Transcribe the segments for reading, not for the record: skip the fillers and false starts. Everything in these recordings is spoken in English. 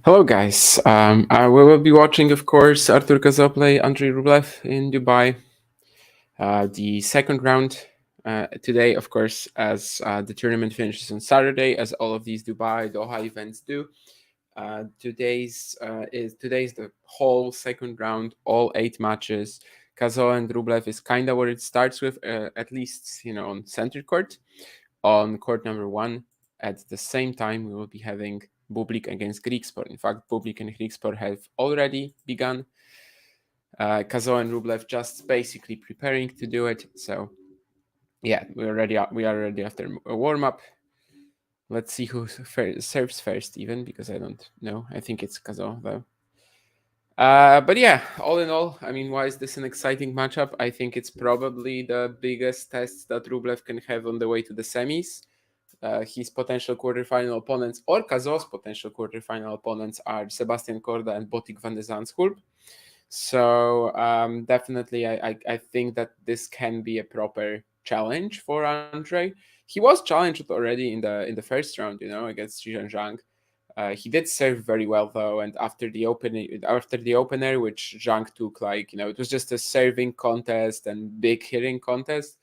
Hello, guys. We will be watching, of course, Artur Cazaux play Andrey Rublev in Dubai. The second round today, of course, as the tournament finishes on Saturday, as all of these Dubai Doha events do. Today's the whole second round, all 8 matches. Cazaux and Rublev is kind of where it starts with, at least on center court. On court number 1, at the same time, we will be having Bublik against Grigspor. In fact, Bublik and Grigspor have already begun. Cazaux and Rublev just basically preparing to do it. So, yeah, we are ready after a warm up. Let's see who serves first, even because I don't know. I think it's Cazaux though. But yeah, all in all, I mean, why is this an exciting matchup? I think it's probably the biggest test that Rublev can have on the way to the semis. His potential quarterfinal opponents, or Cazaux's potential quarterfinal opponents, are Sebastian Korda and Botic van de Zandschulp. So definitely, I think that this can be a proper challenge for Andrey. He was challenged already in the first round, against Zhizhen Zhang. He did serve very well though, and after the opener, which Zhang took, it was just a serving contest and big hitting contest.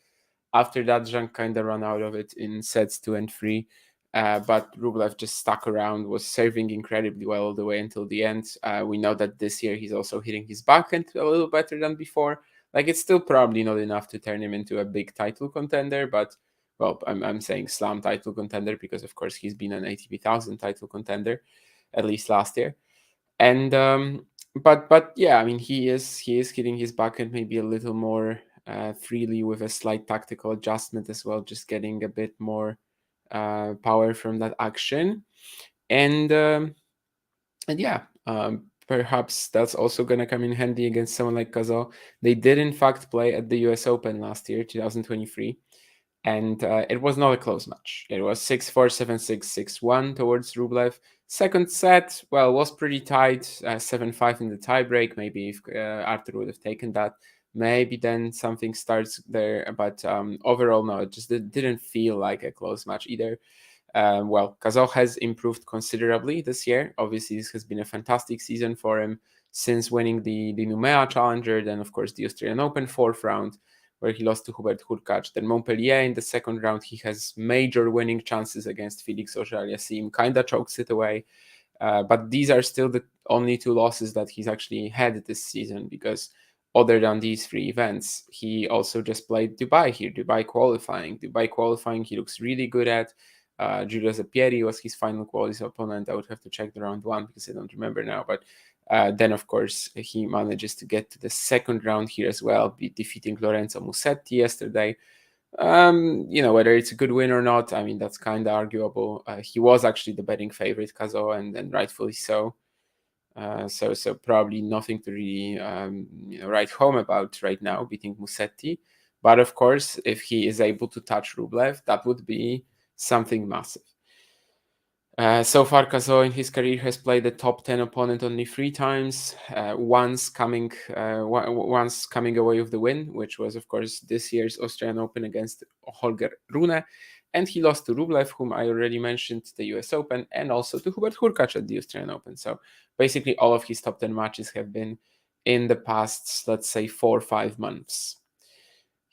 After that, Zhang kind of ran out of it in sets 2 and 3. But Rublev just stuck around, was serving incredibly well all the way until the end. We know that this year he's also hitting his backhand a little better than before. It's still probably not enough to turn him into a big title contender, but well, I'm saying slam title contender because of course he's been an ATP 1000 title contender, at least last year. And but yeah, I mean he is hitting his backhand maybe a little more freely with a slight tactical adjustment as well, just getting a bit more power from that action. And yeah, perhaps that's also going to come in handy against someone like Cazaux. They did in fact play at the US Open last year, 2023, and it was not a close match. It was 6-4, 7-6, 6-1 towards Rublev. Second set, well, was pretty tight, 7-5 in the tiebreak. Maybe if Artur would have taken that, maybe then something starts there. But overall, no, it just didn't feel like a close match either. Well, Cazaux has improved considerably this year. Obviously, this has been a fantastic season for him since winning the Numea Challenger, then, of course, the Australian Open 4th round, where he lost to Hubert Hurkacz. Then Montpellier in the second round, he has major winning chances against Felix Auger-Aliassime, kind of chokes it away. But these are still the only 2 losses that he's actually had this season, because other than these 3 events, he also just played Dubai here, Dubai qualifying he looks really good at. Giulio Zappieri was his final qualities opponent. I would have to check the round 1 because I don't remember now. But then, of course, he manages to get to the second round here as well, defeating Lorenzo Musetti yesterday. Whether it's a good win or not, I mean, that's kind of arguable. He was actually the betting favorite, Cazaux, and rightfully so. So probably nothing to really write home about right now, beating Musetti. But of course, if he is able to touch Rublev, that would be something massive. So far, Cazaux in his career has played the top 10 opponent only 3 times. Once coming away with the win, which was of course this year's Australian Open against Holger Rune, and he lost to Rublev, whom I already mentioned, the US Open, and also to Hubert Hurkacz at the Australian Open. So basically, all of his top 10 matches have been in the past, let's say, 4 or 5 months.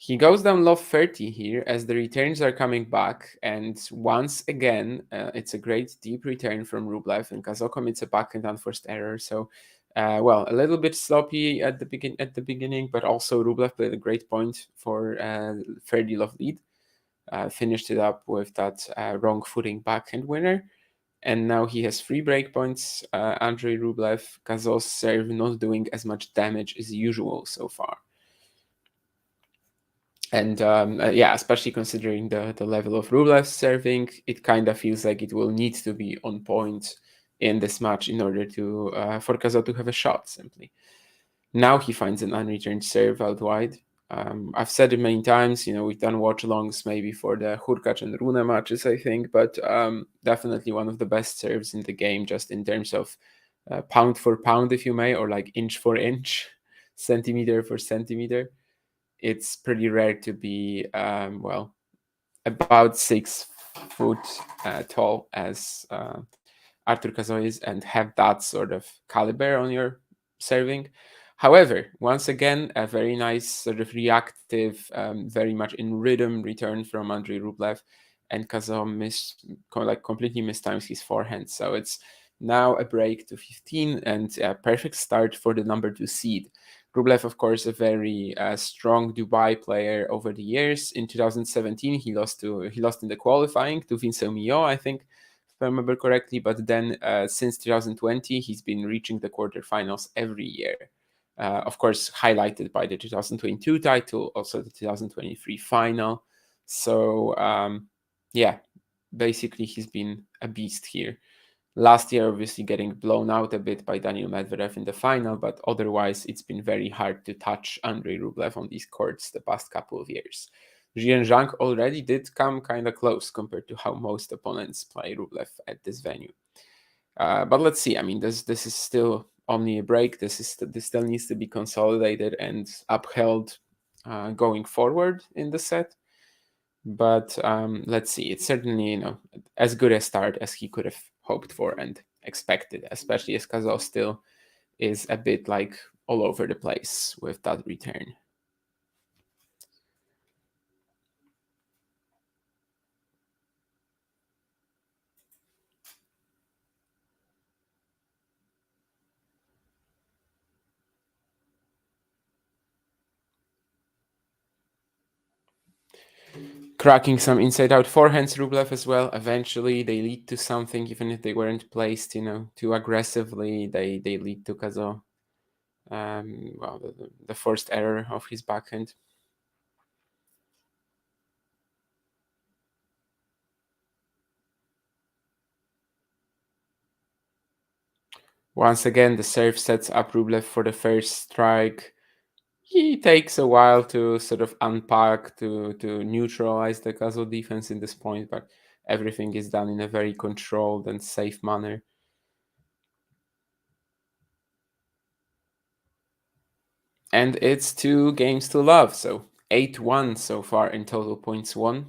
He goes down low 30 here as the returns are coming back, and once again, it's a great deep return from Rublev, and Cazaux commits a backhand unforced error. So, a little bit sloppy at the beginning, but also Rublev played a great point for fairly low lead. Finished it up with that wrong footing backhand winner, and now he has 3 break points. Andrey Rublev, Cazaux' serve not doing as much damage as usual so far. And especially considering the level of Rublev's serving, it kind of feels like it will need to be on point in this match in order to for Cazaux to have a shot, simply. Now he finds an unreturned serve out wide. I've said it many times, we've done watch-alongs maybe for the Hurkacz and Rune matches, I think, but definitely one of the best serves in the game, just in terms of pound for pound, if you may, or like inch for inch, centimeter for centimeter. It's pretty rare to be about 6 foot tall as Arthur Cazaux is and have that sort of caliber on your serving. However, once again, a very nice sort of reactive, very much in rhythm return from Andrey Rublev, and Cazaux completely mistimes his forehand. So it's now a break to 15 and a perfect start for the number 2 seed. Rublev, of course, a very strong Dubai player over the years. In 2017, he lost in the qualifying to Vincent Millot, I think, if I remember correctly. But then since 2020, he's been reaching the quarterfinals every year. Of course, highlighted by the 2022 title, also the 2023 final. So yeah, basically he's been a beast here. Last year, obviously getting blown out a bit by Daniil Medvedev in the final, but otherwise it's been very hard to touch Andrey Rublev on these courts the past couple of years. Jian Zhang already did come kind of close compared to how most opponents play Rublev at this venue. But let's see. I mean, this is still only a break. This still needs to be consolidated and upheld going forward in the set. But let's see. It's certainly as good a start as he could have hoped for and expected, especially as Cazaux still is a bit like all over the place with that return. Cracking some inside-out forehands, Rublev as well. Eventually, they lead to something, even if they weren't placed, too aggressively. They lead to Cazaux. The first error of his backhand. Once again, the serve sets up Rublev for the first strike. He takes a while to sort of unpack, to neutralize the Cazaux defense in this point, but everything is done in a very controlled and safe manner. And it's 2 games to love, so 8-1 so far in total points won.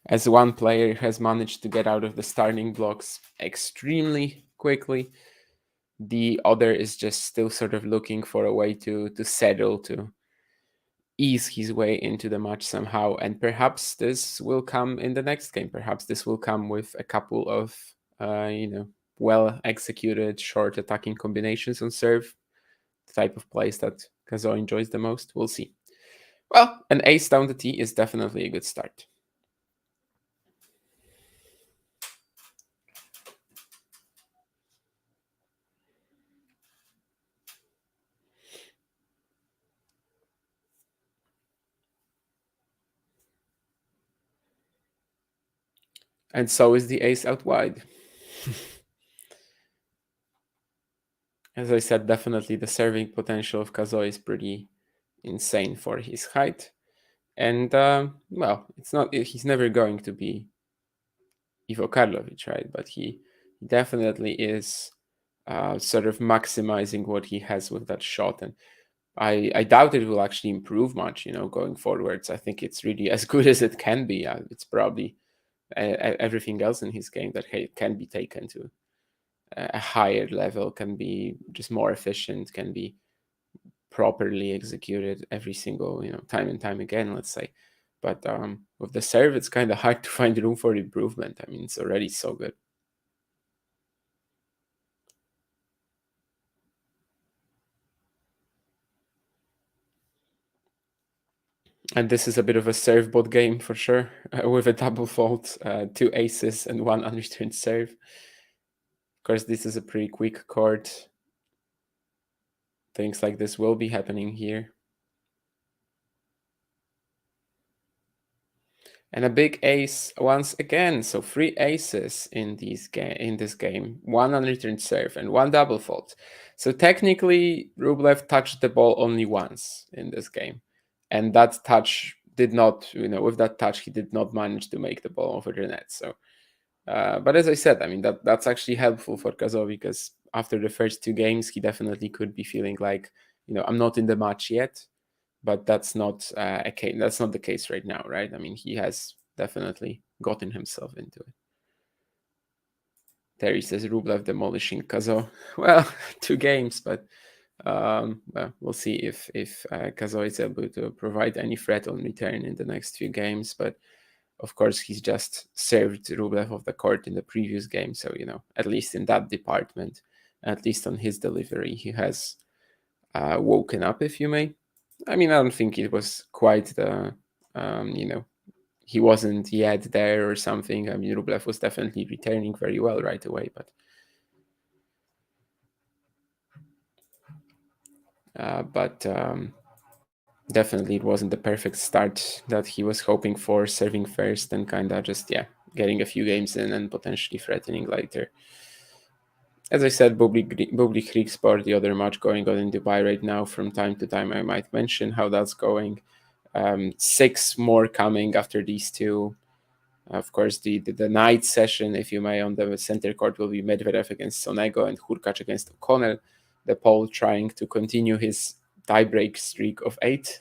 As one player has managed to get out of the starting blocks extremely quickly, the other is just still sort of looking for a way to settle, to ease his way into the match somehow. And perhaps this will come in the next game. Perhaps this will come with a couple of, well executed short attacking combinations on serve, the type of plays that Cazaux enjoys the most. We'll see. Well, an ace down the tee is definitely a good start. And so is the ace out wide. As I said, definitely the serving potential of Cazaux is pretty insane for his height. And, well, he's never going to be Ivo Karlovic, right? But he definitely is sort of maximizing what he has with that shot. And I doubt it will actually improve much, going forwards. I think it's really as good as it can be. It's probably everything else in his game that can be taken to a higher level, can be just more efficient, can be properly executed every single time and time again, let's say. But with the serve, it's kind of hard to find room for improvement. I mean, it's already so good. And this is a bit of a serve bot game for sure, with a double fault, 2 aces and 1 unreturned serve. Of course, this is a pretty quick court. Things like this will be happening here. And a big ace once again. So 3 aces in this game, 1 unreturned serve and 1 double fault. So technically, Rublev touched the ball only once in this game. And that touch did not, with that touch, he did not manage to make the ball over the net. So, but as I said, I mean, that's actually helpful for Cazaux because after the first 2 games, he definitely could be feeling like, I'm not in the match yet. But that's not That's not the case right now, right? I mean, he has definitely gotten himself into it. Terry says Rublev demolishing Cazaux. Well, 2 games, but well, we'll see if Cazaux is able to provide any threat on return in the next few games. But of course, he's just served Rublev off the court in the previous game, so at least in that department, at least on his delivery, he has woken up, if you may. I mean, I don't think it was quite the he wasn't yet there or something. I mean, Rublev was definitely returning very well right away, but definitely it wasn't the perfect start that he was hoping for, serving first and kind of just, getting a few games in and potentially threatening later. As I said, Bublik Kriegsport, the other match going on in Dubai right now. From time to time, I might mention how that's going. 6 more coming after these 2. Of course, the night session, if you may, on the center court will be Medvedev against Sonego and Hurkacz against O'Connell. The Pole trying to continue his tiebreak streak of 8.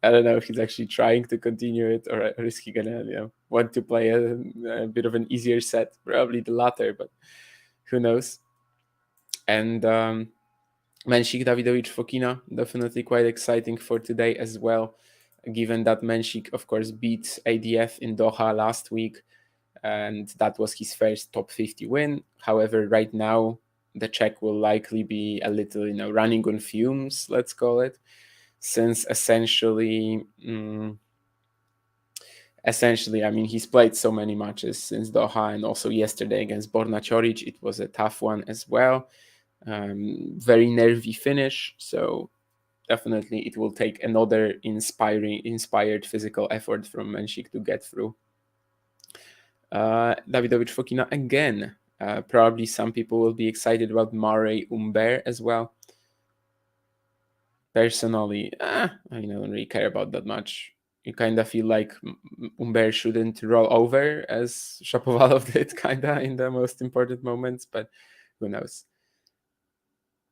I don't know if he's actually trying to continue it, or is he gonna want to play a bit of an easier set? Probably the latter, but who knows? And Menchik Davidovich Fokina, definitely quite exciting for today as well, given that Menchik, of course, beat ADF in Doha last week, and that was his first top 50 win. However, right now, the Czech will likely be a little, running on fumes, let's call it, since essentially, I mean, he's played so many matches since Doha, and also yesterday against Borna Ćorić, it was a tough one as well. Very nervy finish, so definitely it will take another inspired physical effort from Menchik to get through. Davidovich Fokina again. Probably some people will be excited about Murray Humbert as well. Personally, I don't really care about that much. You kind of feel like Humbert shouldn't roll over as Shapovalov did, kind of in the most important moments, but who knows?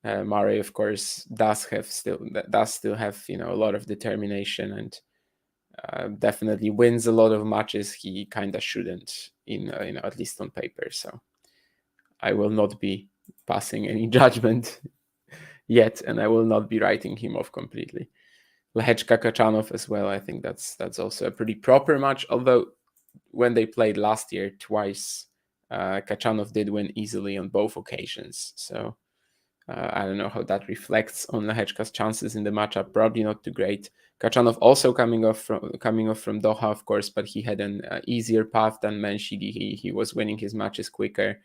Murray, of course, does still have a lot of determination, and definitely wins a lot of matches he kind of shouldn't, at least on paper. So I will not be passing any judgment yet, and I will not be writing him off completely. Lehechka Kachanov as well. I think that's also a pretty proper match. Although when they played last year twice, Kachanov did win easily on both occasions. So I don't know how that reflects on Lehechka's chances in the matchup. Probably not too great. Kachanov also coming off from Doha, of course, but he had an easier path than Menchik. He was winning his matches quicker,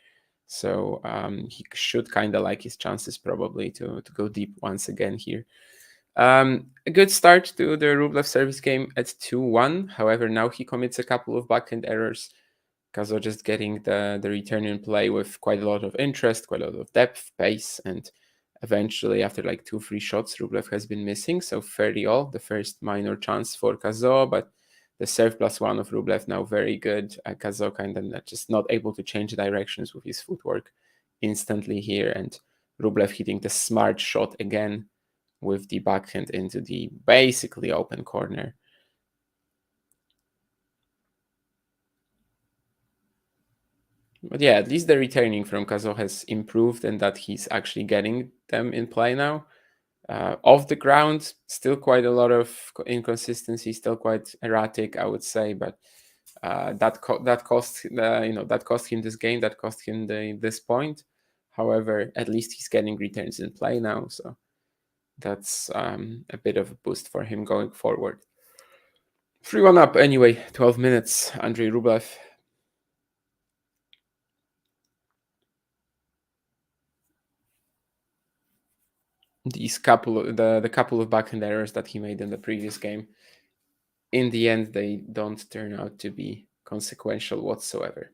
so he should kind of like his chances probably to go deep once again here. A good start to the Rublev service game at 2-1. However, now he commits a couple of backhand errors. Cazaux just getting the return in play with quite a lot of interest, quite a lot of depth, pace, and eventually after like 2-3 shots, Rublev has been missing. So 30-all, the first minor chance for Cazaux, but the serve +1 of Rublev now very good. Cazaux kind of just not able to change directions with his footwork instantly here, and Rublev hitting the smart shot again with the backhand into the basically open corner. But yeah, at least the returning from Cazaux has improved, and that he's actually getting them in play now. Off the ground, still quite a lot of inconsistency, still quite erratic, I would say. But that cost him this game, that cost him this point. However, at least he's getting returns in play now, so that's a bit of a boost for him going forward. 3-1 up anyway, 12 minutes. Andrey Rublev. These the couple of backhand errors that he made in the previous game, in the end, they don't turn out to be consequential whatsoever.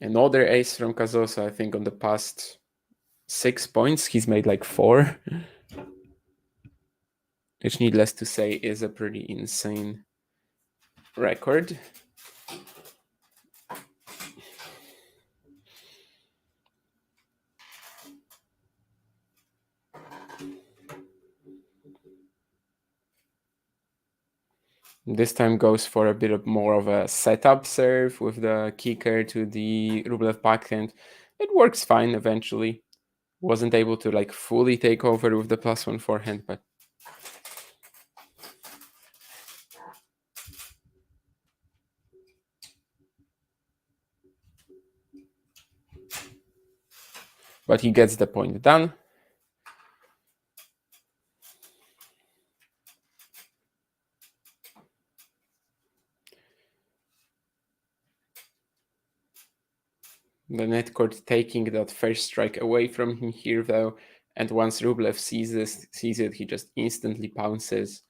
Another ace from Cazaux. I think on the past 6 points, he's made like 4. Which, needless to say, is a pretty insane record. This time goes for a bit of more of a setup serve with the kicker to the Rublev backhand. It works fine eventually. Wasn't able to like fully take over with the +1 forehand, but he gets the point done. The net court taking that first strike away from him here though, and once Rublev sees it, he just instantly pounces.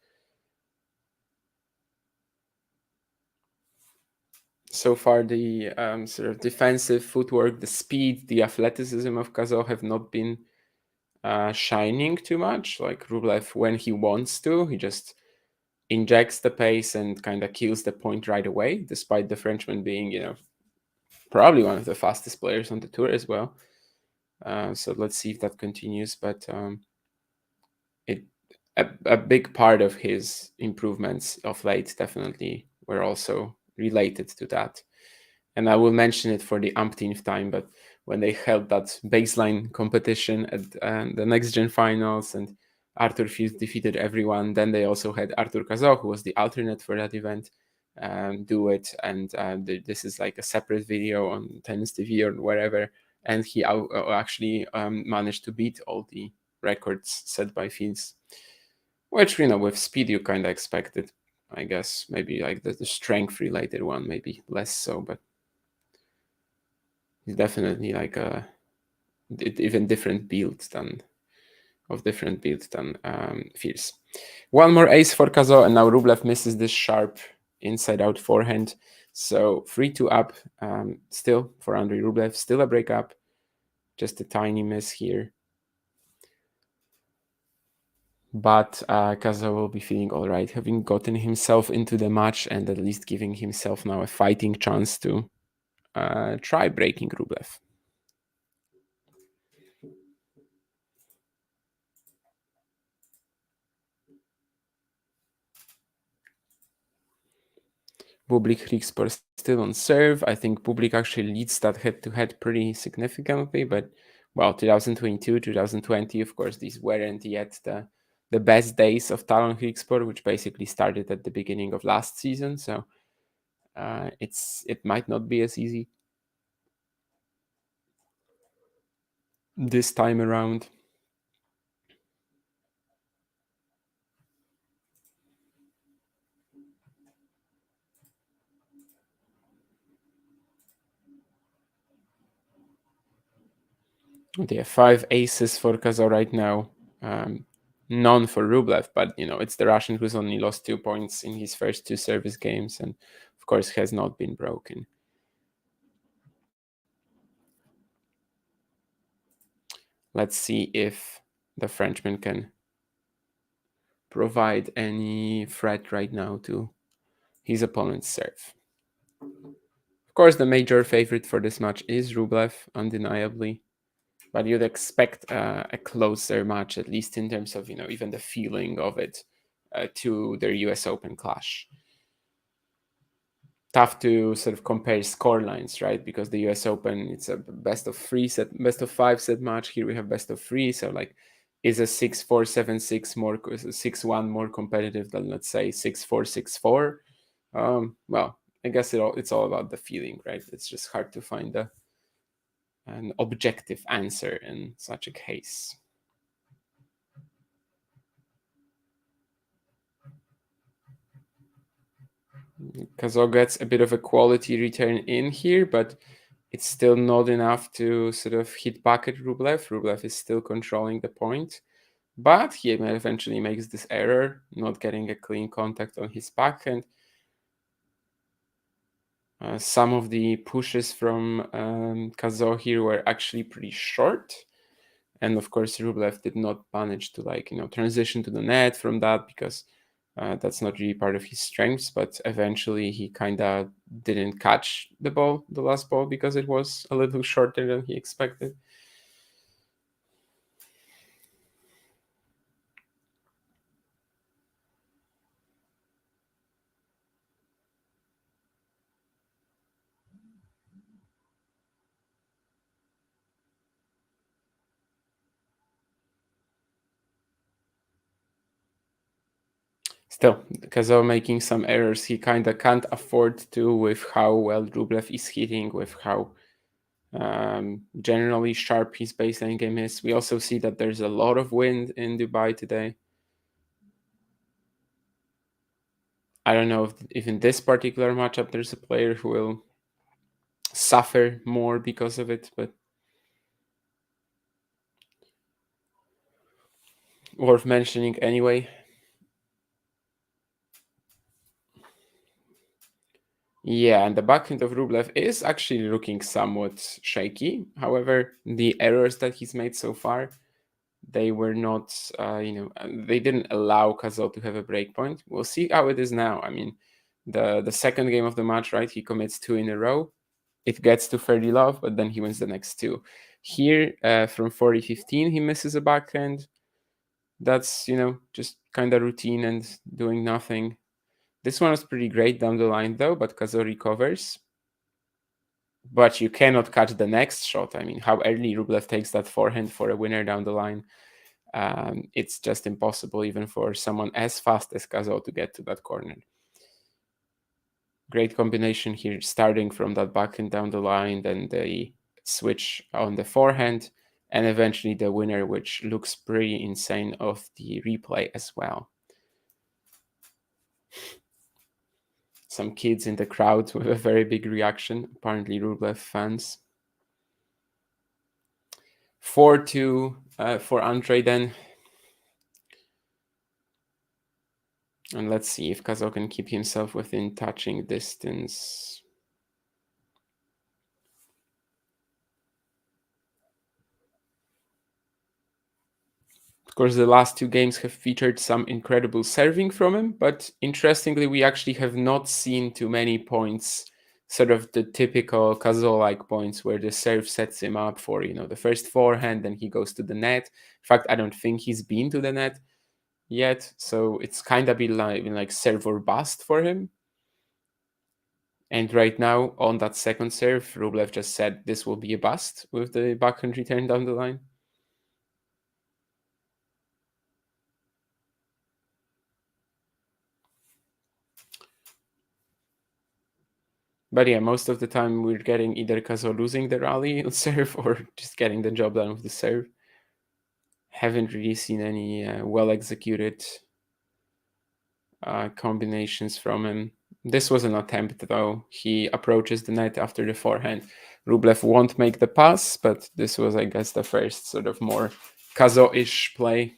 So far, the sort of defensive footwork, the speed, the athleticism of Cazaux have not been shining too much. Like Rublev, when he wants to, he just injects the pace and kind of kills the point right away, despite the Frenchman being, probably one of the fastest players on the tour as well. So let's see if that continues. But a big part of his improvements of late definitely were also related to that. And I will mention it for the umpteenth time, but when they held that baseline competition at the next gen finals and Arthur Fils defeated everyone, then they also had Arthur Cazaux, who was the alternate for that event, do it. And this is like a separate video on Tennis TV or wherever. And he actually managed to beat all the records set by Fils, which, with speed you kind of expected. I guess maybe like the strength related one, maybe less so, but he's definitely like a even different build than Fierce. One more ace for Cazaux, and now Rublev misses this sharp inside-out forehand. So 3-2 up, still for Andrey Rublev, still a breakup, just a tiny miss here. But Cazaux will be feeling all right, having gotten himself into the match and at least giving himself now a fighting chance to try breaking Rublev. Bublik Hrikspor still on serve. I think Bublik actually leads that head-to-head pretty significantly, but 2022, 2020, of course, these weren't yet the best days of Talon Hrikspor, which basically started at the beginning of last season. So it might not be as easy this time around. They have 5 aces for Cazaux right now. None for Rublev, but it's the Russian who's only lost 2 points in his first 2 service games, and of course has not been broken. Let's see if the Frenchman can provide any threat right now to his opponent's serve. Of course, the major favorite for this match is Rublev, undeniably. But you'd expect a closer match, at least in terms of even the feeling of it, to their U.S. Open clash. Tough to sort of compare score lines, right? Because the U.S. Open, it's a best of 5 set match. Here we have best of 3, so like, is a 6-4, 7-6 more 6-1 more competitive than, let's say, 6-4, 6-4? Well, I guess it's all about the feeling, right? It's just hard to find an objective answer in such a case. Cazaux gets a bit of a quality return in here, but it's still not enough to sort of hit back at Rublev. Rublev is still controlling the point, but he eventually makes this error, not getting a clean contact on his backhand. Some of the pushes from Cazaux here were actually pretty short. And of course, Rublev did not manage to transition to the net from that, because that's not really part of his strengths. But eventually he kind of didn't catch the last ball, because it was a little shorter than he expected. Still, Cazaux making some errors he kind of can't afford to with how well Rublev is hitting, with how generally sharp his baseline game is. We also see that there's a lot of wind in Dubai today. I don't know if in this particular matchup there's a player who will suffer more because of it, but worth mentioning anyway. Yeah, and the backhand of Rublev is actually looking somewhat shaky. However, the errors that he's made so far, they were not, they didn't allow Cazaux to have a break point. We'll see how it is now. I mean, the second game of the match, right? He commits 2 in a row. It gets to 30 love, but then he wins the next 2. Here, from 40-15, he misses a backhand. That's, just kind of routine and doing nothing. This one was pretty great down the line, though, but Cazaux recovers. But you cannot catch the next shot. I mean, how early Rublev takes that forehand for a winner down the line. It's just impossible even for someone as fast as Cazaux to get to that corner. Great combination here, starting from that backhand down the line, then the switch on the forehand, and eventually the winner, which looks pretty insane of the replay as well. Some kids in the crowd with a very big reaction, apparently Rublev fans. 4-2 for Andrey then. And let's see if Cazaux can keep himself within touching distance. Of course, the last 2 games have featured some incredible serving from him, but interestingly, we actually have not seen too many points, sort of the typical Cazaux-like points where the serve sets him up for, the first forehand, then he goes to the net. In fact, I don't think he's been to the net yet, so it's kind of been like serve or bust for him. And right now, on that second serve, Rublev just said this will be a bust with the backhand return down the line. But yeah, most of the time we're getting either Cazaux losing the rally on serve or just getting the job done with the serve. Haven't really seen any well-executed combinations from him. This was an attempt, though. He approaches the net after the forehand. Rublev won't make the pass, but this was, I guess, the first sort of more Cazaux-ish play.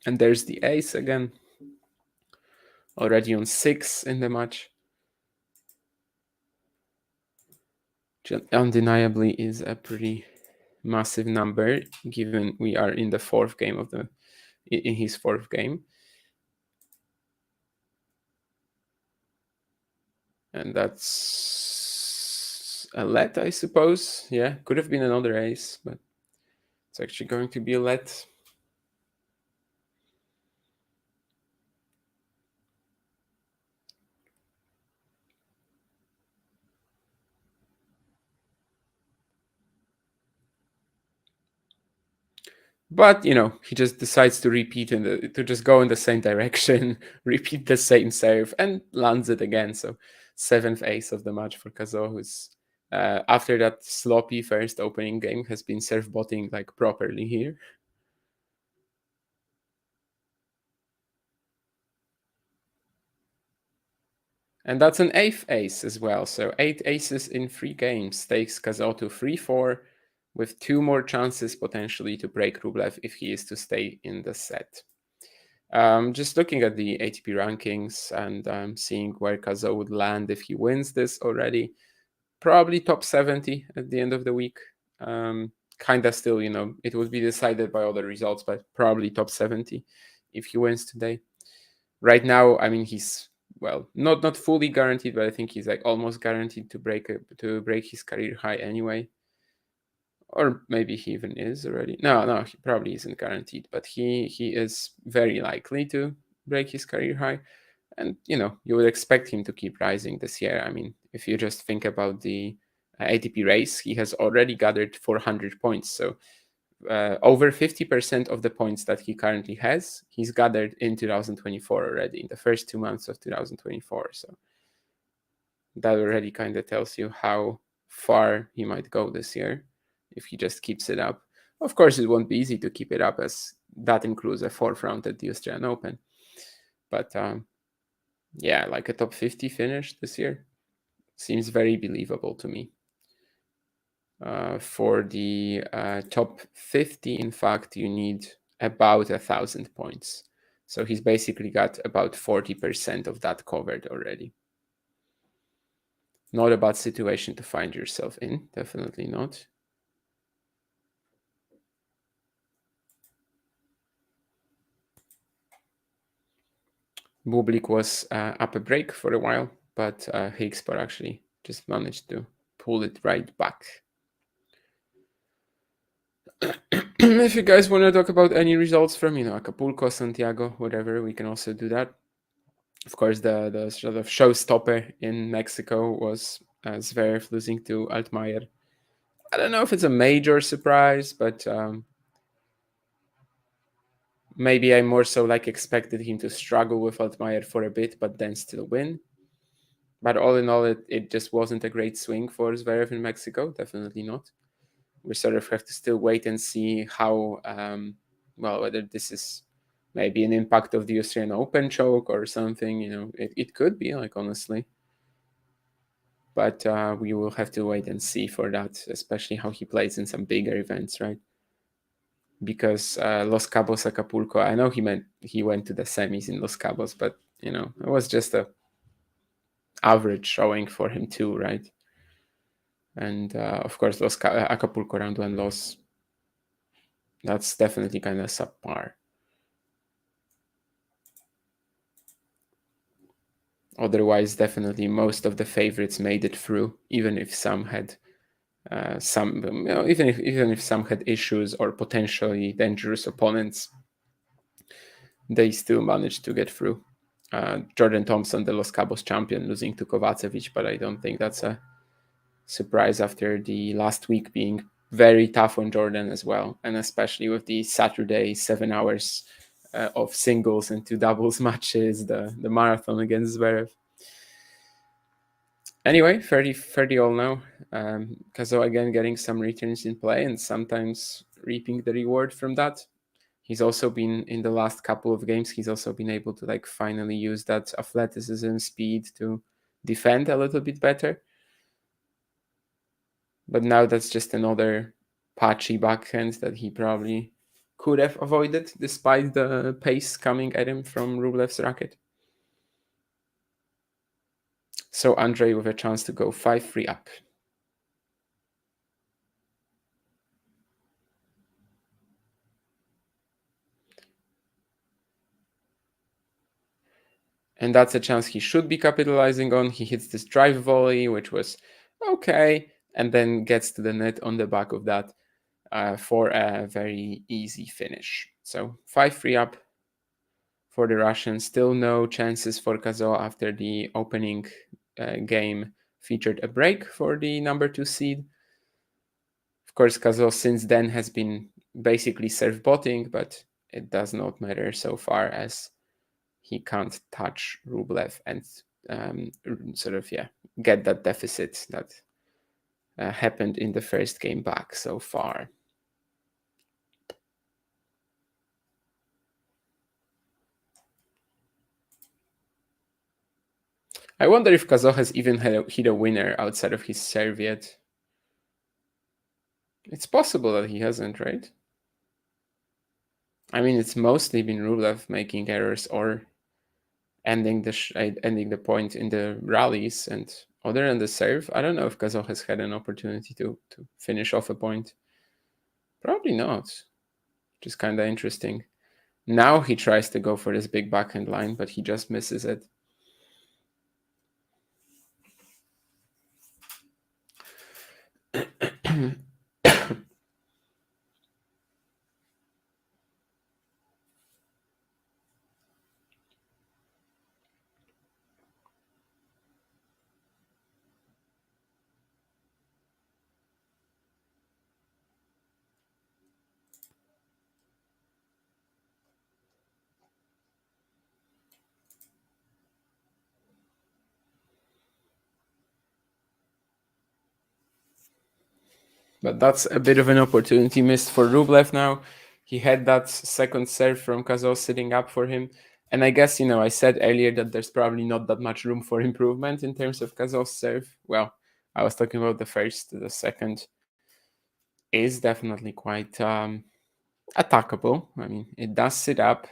And there's the ace again. Already on 6 in the match. Which undeniably is a pretty massive number, given we are in the 4th game in his 4th game. And that's a let, I suppose. Yeah, could have been another ace, but it's actually going to be a let. But he just decides to repeat to just go in the same direction, repeat the same serve, and lands it again. So 7th ace of the match for Cazaux, who's after that sloppy first opening game has been serve botting like properly here. And that's an 8th ace as well. So 8 aces in 3 games takes Cazaux to 3-4, with 2 more chances potentially to break Rublev if he is to stay in the set. Just looking at the ATP rankings and seeing where Cazaux would land if he wins this already, probably top 70 at the end of the week. Kind of still, it would be decided by other results, but probably top 70 if he wins today. Right now, I mean, he's not fully guaranteed, but I think he's like almost guaranteed to break his career high anyway. or maybe he even is already. No, he probably isn't guaranteed, but he is very likely to break his career high. And you would expect him to keep rising this year. I mean, if you just think about the ATP race, he has already gathered 400 points. So over 50% of the points that he currently has, he's gathered in 2024 already, in the first 2 months of 2024. So that already kind of tells you how far he might go this year if he just keeps it up. Of course, it won't be easy to keep it up, as that includes a fourth round at the Australian Open. But yeah, like a top 50 finish this year seems very believable to me. For the top 50, in fact, you need about 1,000 points. So he's basically got about 40% of that covered already. Not a bad situation to find yourself in, definitely not. Bublik was up a break for a while, but Higsport actually just managed to pull it right back. If you guys want to talk about any results from, Acapulco, Santiago, whatever, we can also do that. Of course, the sort of showstopper in Mexico was Zverev losing to Altmaier. I don't know if it's a major surprise, but maybe I more so expected him to struggle with Altmaier for a bit, but then still win. But all in all, it just wasn't a great swing for Zverev in Mexico. Definitely not. We sort of have to still wait and see how, whether this is maybe an impact of the Australian Open choke or something. It could be, honestly. But we will have to wait and see for that, especially how he plays in some bigger events, right? Because Los Cabos, Acapulco, I know he went to the semis in Los Cabos, but it was just a average showing for him too, right? And of course, Acapulco round one loss, that's definitely kind of subpar. Otherwise, definitely most of the favorites made it through, even if some had even if some had issues or potentially dangerous opponents, they still managed to get through. Jordan Thompson, the Los Cabos champion, losing to Kovacevic, but I don't think that's a surprise after the last week being very tough on Jordan as well, and especially with the Saturday 7 hours of singles and two doubles matches, the marathon against Zverev. Anyway, 30 all now. Cazaux again getting some returns in play and sometimes reaping the reward from that. He's also been, in the last couple of games, he's also been able to finally use that athleticism, speed to defend a little bit better. But now that's just another patchy backhand that he probably could have avoided despite the pace coming at him from Rublev's racket. So Andrey with a chance to go 5-3 up. And that's a chance he should be capitalizing on. He hits this drive volley, which was okay, and then gets to the net on the back of that for a very easy finish. So 5-3 up for the Russians. Still no chances for Cazaux after the opening game featured a break for the number 2 seed. Of course, Cazaux since then has been basically serve-botting, but it does not matter so far as he can't touch Rublev and get that deficit that happened in the first game back so far. I wonder if Cazaux has even hit a winner outside of his serve yet. It's possible that he hasn't, right? I mean, it's mostly been Rublev making errors or ending the point in the rallies, and other than the serve, I don't know if Cazaux has had an opportunity to finish off a point. Probably not, which is kind of interesting. Now he tries to go for this big backhand line, but he just misses it. But that's a bit of an opportunity missed for Rublev now. He had that second serve from Cazaux sitting up for him. And I guess, I said earlier that there's probably not that much room for improvement in terms of Cazaux' serve. Well, I was talking about the first. The second is definitely quite attackable. I mean, it does sit up.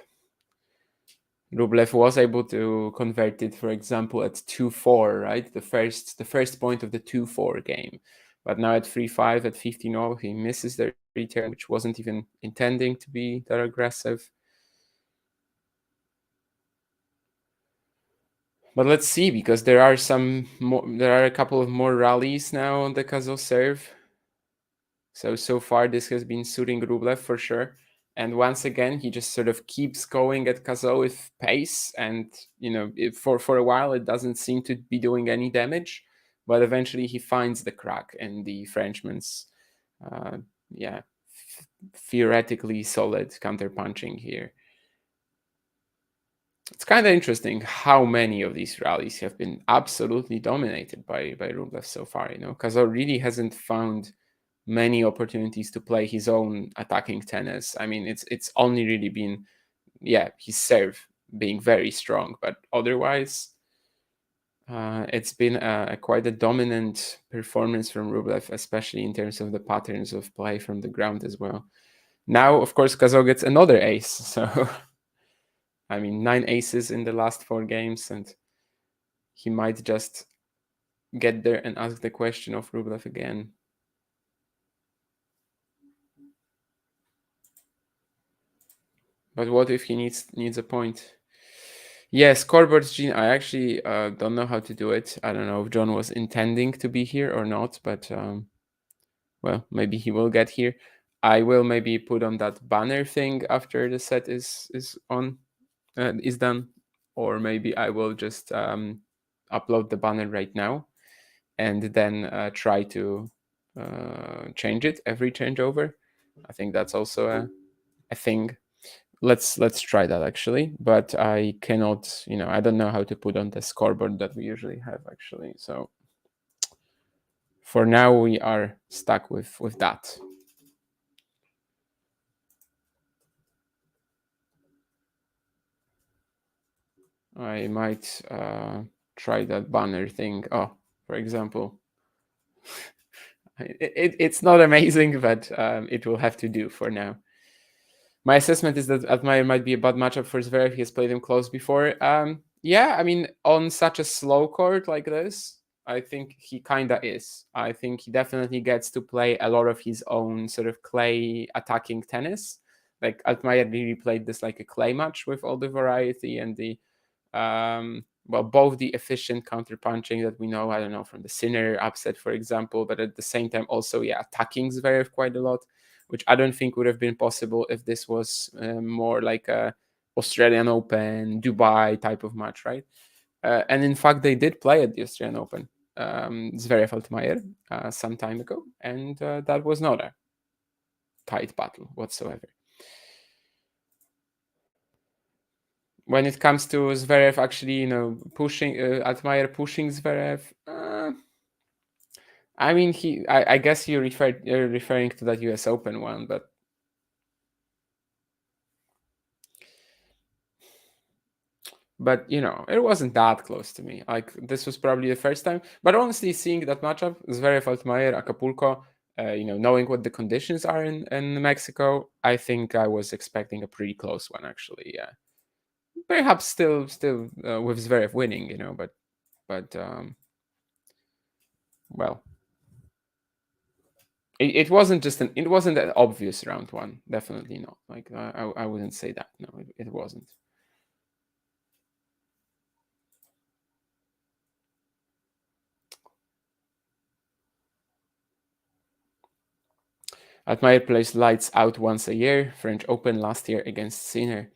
Rublev was able to convert it, for example, at 2-4, right? The first point of the 2-4 game. But now at 3-5, at 15-0, he misses the return, which wasn't even intending to be that aggressive. But let's see, because there are a couple of more rallies now on the Cazaux serve. So far this has been suiting Rublev for sure. And once again, he just sort of keeps going at Cazaux with pace, and for a while it doesn't seem to be doing any damage, but eventually he finds the crack in the Frenchman's, uh, yeah, theoretically solid counterpunching here. It's kind of interesting how many of these rallies have been absolutely dominated by Rublev so far. Cazaux really hasn't found many opportunities to play his own attacking tennis. I mean, it's only really been, his serve being very strong, but otherwise, it's been quite a dominant performance from Rublev, especially in terms of the patterns of play from the ground as well. Now, of course, Cazaux gets another ace, so I mean, 9 aces in the last 4 games, and he might just get there and ask the question of Rublev again. But what if he needs a point? Yeah, scoreboards, Gene. I actually don't know how to do it. I don't know if John was intending to be here or not, but well, maybe he will get here. I will maybe put on that banner thing after the set is done, or maybe I will just upload the banner right now, and then try to change it every changeover. I think that's also a thing. Let's try that actually, but I cannot, I don't know how to put on the scoreboard that we usually have actually. So for now we are stuck with that. I might try that banner thing. Oh, for example, it's not amazing, but it will have to do for now. My assessment is that Admire might be a bad matchup for Zverev. He has played him close before. Yeah, I mean, on such a slow court like this, I think he kind of is. I think he definitely gets to play a lot of his own sort of clay attacking tennis. Like Altmaier really played this like a clay match with all the variety and the both the efficient counterpunching that we know, I don't know, from the Sinner upset, for example, but at the same time also, attacking Zverev quite a lot, which I don't think would have been possible if this was more like a Australian Open, Dubai type of match, right? And in fact, they did play at the Australian Open, Zverev Altmaier, some time ago, and that was not a tight battle whatsoever. When it comes to Zverev actually, pushing Altmaier pushing Zverev, I mean, I guess you're referring to that U.S. Open one, but it wasn't that close to me. Like, this was probably the first time. But honestly, seeing that matchup, Zverev Altmaier, Acapulco, knowing what the conditions are in Mexico, I think I was expecting a pretty close one, actually. Yeah, perhaps still with Zverev winning, but well, it wasn't it wasn't an obvious round one. Definitely not. Like, I wouldn't say that. No, it wasn't. Altmaier plays lights out once a year. French Open last year against Sinner.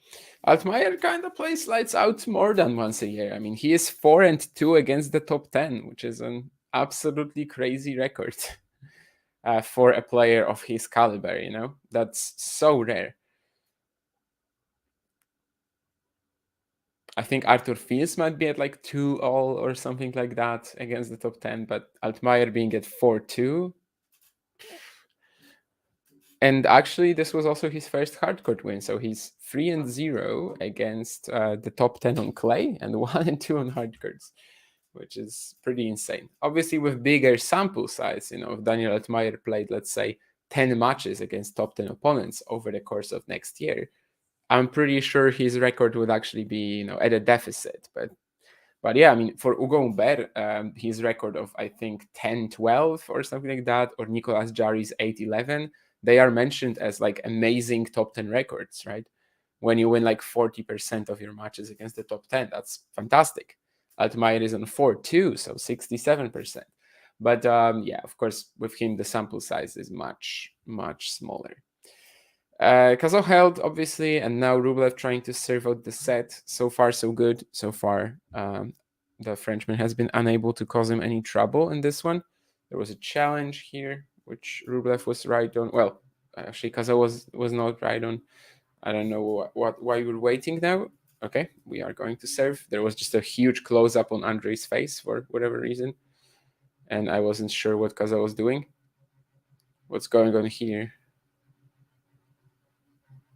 Altmaier kind of plays lights out more than once a year. I mean, he is 4-2 against the top 10, which is an absolutely crazy record for a player of his caliber. That's so rare. I think Arthur Fils might be at like 2-all or something like that against the top 10, but Altmaier being at 4-2. And actually, this was also his first hardcourt win. So he's 3-0 against the top 10 on clay and 1-2 on hardcourts, which is pretty insane. Obviously, with bigger sample size, if Daniel Altmaier played, let's say, 10 matches against top 10 opponents over the course of next year, I'm pretty sure his record would actually be, at a deficit. But yeah, I mean, for Ugo Humbert, his record of, I think, 10-12 or something like that, or Nicolas Jarry's 8-11, they are mentioned as like amazing top 10 records, right? When you win like 40% of your matches against the top 10, that's fantastic. Altmaier is on 4-2, so 67%. But yeah, of course, with him, the sample size is much, much smaller. Cazaux held, obviously, and now Rublev trying to serve out the set. So far, so good. So far, the Frenchman has been unable to cause him any trouble in this one. There was a challenge here, which Rublev was right on. Well, actually, Cazaux was not right on. I don't know why we're waiting now. Okay, we are going to serve. There was just a huge close-up on Andrey's face for whatever reason, and I wasn't sure what Cazaux was doing. What's going on here?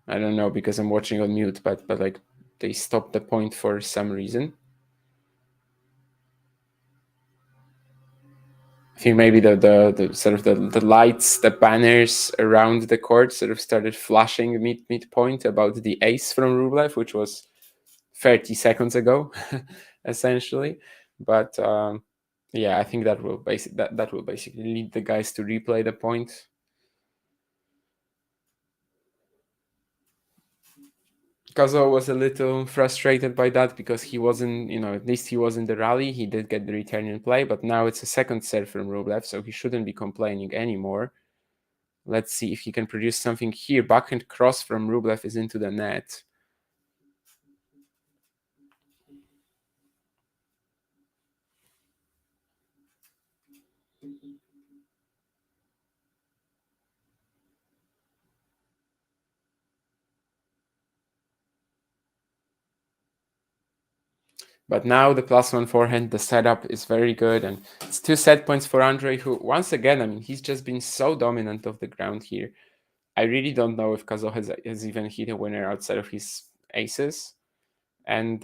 I don't know because I'm watching on mute, but like they stopped the point for some reason. I think maybe the sort of the lights, the banners around the court sort of started flashing midpoint about the ace from Rublev, which was 30 seconds ago, essentially. But yeah, I think that will basically lead the guys to replay the point. Cazaux was a little frustrated by that because he wasn't, at least he was in the rally. He did get the return in play, but now it's a second serve from Rublev, so he shouldn't be complaining anymore. Let's see if he can produce something here. Backhand cross from Rublev is into the net. But now the +1 forehand, the setup is very good. And it's 2 set points for Andrey, who, once again, I mean, he's just been so dominant of the ground here. I really don't know if Cazaux has even hit a winner outside of his aces. And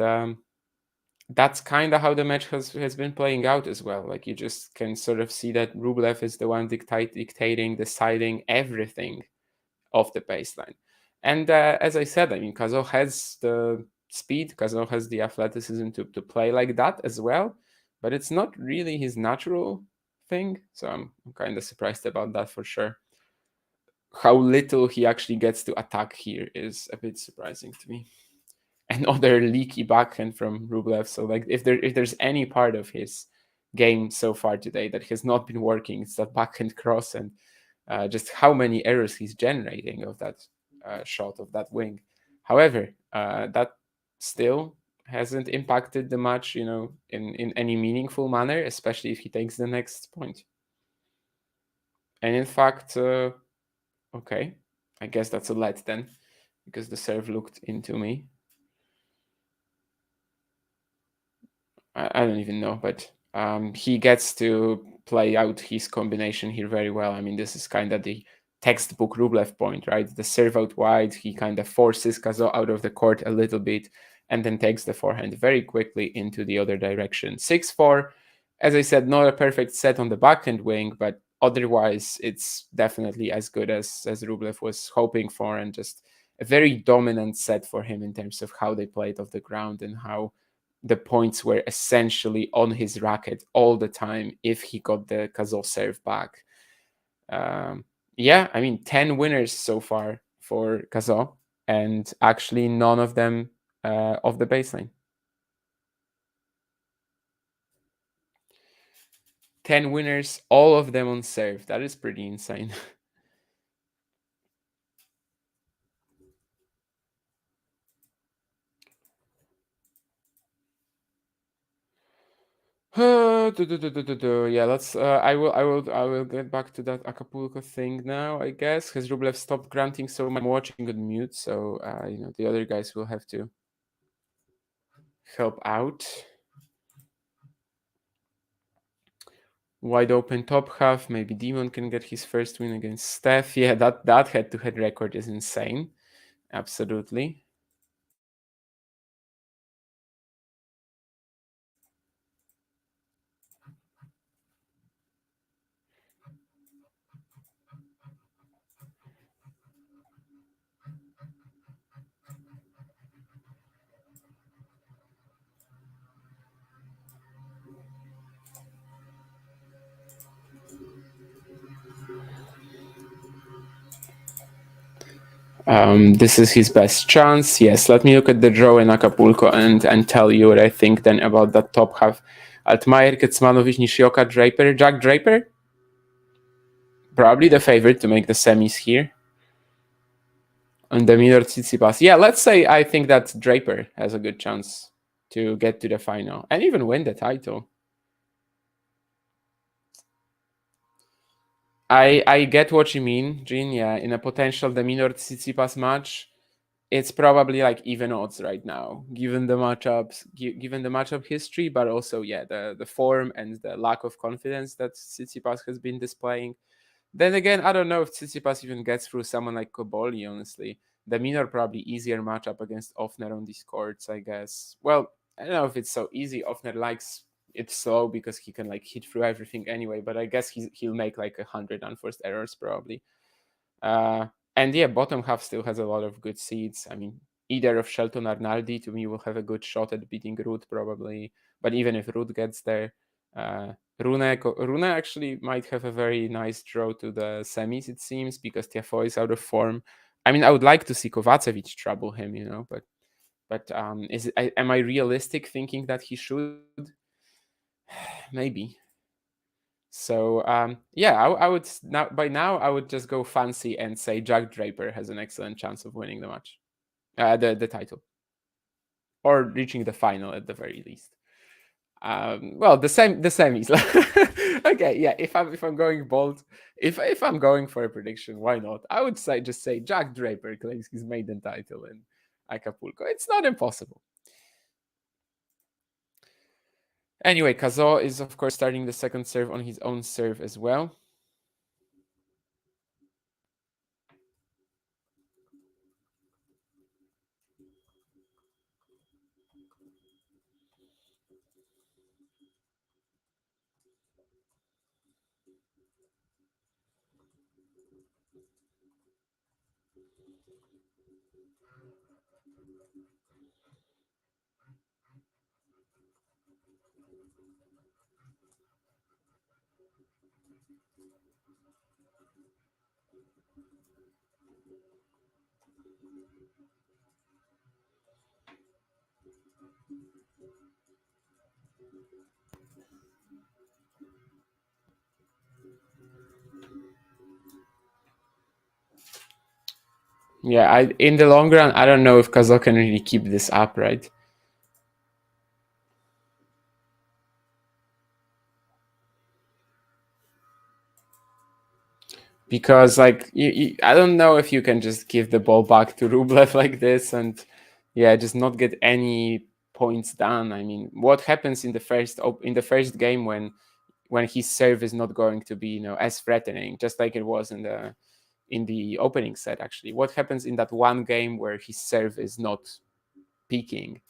that's kind of how the match has been playing out as well. Like you just can sort of see that Rublev is the one dictating, deciding everything off the baseline. And as I said, I mean, Cazaux has the speed, Cazaux has the athleticism to play like that as well, but it's not really his natural thing. So I'm kind of surprised about that for sure. How little he actually gets to attack here is a bit surprising to me. Another leaky backhand from Rublev. So like if there's any part of his game so far today that has not been working, it's that backhand cross and just how many errors he's generating of that shot of that wing. However, that still hasn't impacted the match, in any meaningful manner, especially if he takes the next point. And in fact, okay, I guess that's a let then, because the serve looked into me. I don't even know, but he gets to play out his combination here very well. I mean, this is kind of the textbook Rublev point, right? The serve out wide, he kind of forces Cazaux out of the court a little bit and then takes the forehand very quickly into the other direction. 6-4, as I said, not a perfect set on the backhand wing, but otherwise it's definitely as good as Rublev was hoping for, and just a very dominant set for him in terms of how they played off the ground and how the points were essentially on his racket all the time if he got the Cazaux serve back. Yeah, I mean, 10 winners so far for Cazaux, and actually none of them off the baseline. 10 winners, all of them on serve. That is pretty insane. Yeah, let's. I will get back to that Acapulco thing now. I guess has Rublev stopped granting so much? I'm watching on mute, so the other guys will have to help out. Wide open top half. Maybe Demon can get his first win against Steph. Yeah, that head-to-head record is insane. Absolutely. This is his best chance. Yes, let me look at the draw in Acapulco and tell you what I think then about that top half. Altmaier, Kecmanovic, Nishioka, Draper. Jack Draper? Probably the favorite to make the semis here. And the Minor Tsitsipas. Yeah, let's say I think that Draper has a good chance to get to the final and even win the title. I get what you mean, Jean. Yeah, in a potential the Minor Tsitsipas match, it's probably like even odds right now, given the matchups, given the matchup history, but also yeah, the form and the lack of confidence that Tsitsipas has been displaying. Then again, I don't know if Tsitsipas even gets through someone like Koboli. Honestly, the Minor probably easier matchup against Offner on these courts, I guess. Well, I don't know if it's so easy. Offner likes it slow because he can like hit through everything anyway. But I guess he'll make like 100 unforced errors probably. Uh, and yeah, bottom half still has a lot of good seeds. I mean, either of Shelton or Naldi to me will have a good shot at beating Ruud probably. But even if Ruud gets there, uh, Rune actually might have a very nice draw to the semis, it seems, because Tiafoe is out of form. I mean, I would like to see Kovacevic trouble him, but am I realistic thinking that he should? Maybe. So yeah, I would now by now I would just go fancy and say Jack Draper has an excellent chance of winning the match, the title, or reaching the final at the very least. Well, the semis. Okay, yeah. If I'm going bold, if I'm going for a prediction, why not? I would say Jack Draper claims his maiden title in Acapulco. It's not impossible. Anyway, Cazaux is of course starting the second serve on his own serve as well. Yeah, in the long run, I don't know if Cazaux can really keep this up, right? Because I don't know if you can just give the ball back to Rublev like this and yeah, just not get any points done. I mean, what happens in the first game when his serve is not going to be as threatening, just like it was in the opening set actually. What happens in that one game where his serve is not peaking?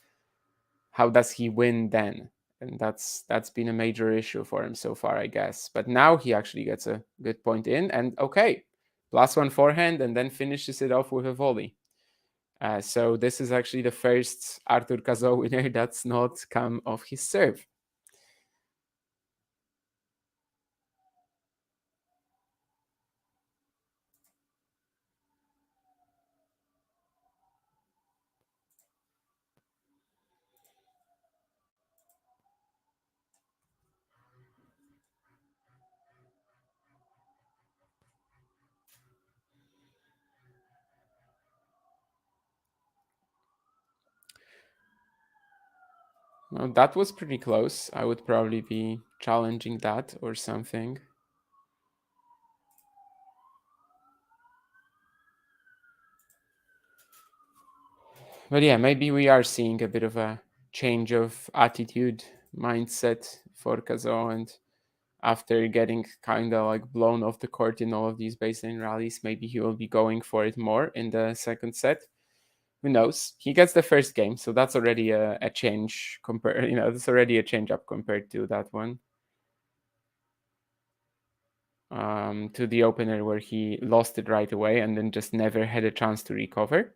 How does he win then? And that's been a major issue for him so far, I guess. But now he actually gets a good point in, and okay, +1 forehand, and then finishes it off with a volley. So this is actually the first Arthur Cazaux winner that's not come off his serve. Well, that was pretty close. I would probably be challenging that or something. But yeah, maybe we are seeing a bit of a change of attitude, mindset for Cazaux, and after getting kind of like blown off the court in all of these baseline rallies. Maybe he will be going for it more in the second set. Who knows? He gets the first game, so that's already a change compared. That's already a change up compared to that one. To the opener where he lost it right away and then just never had a chance to recover.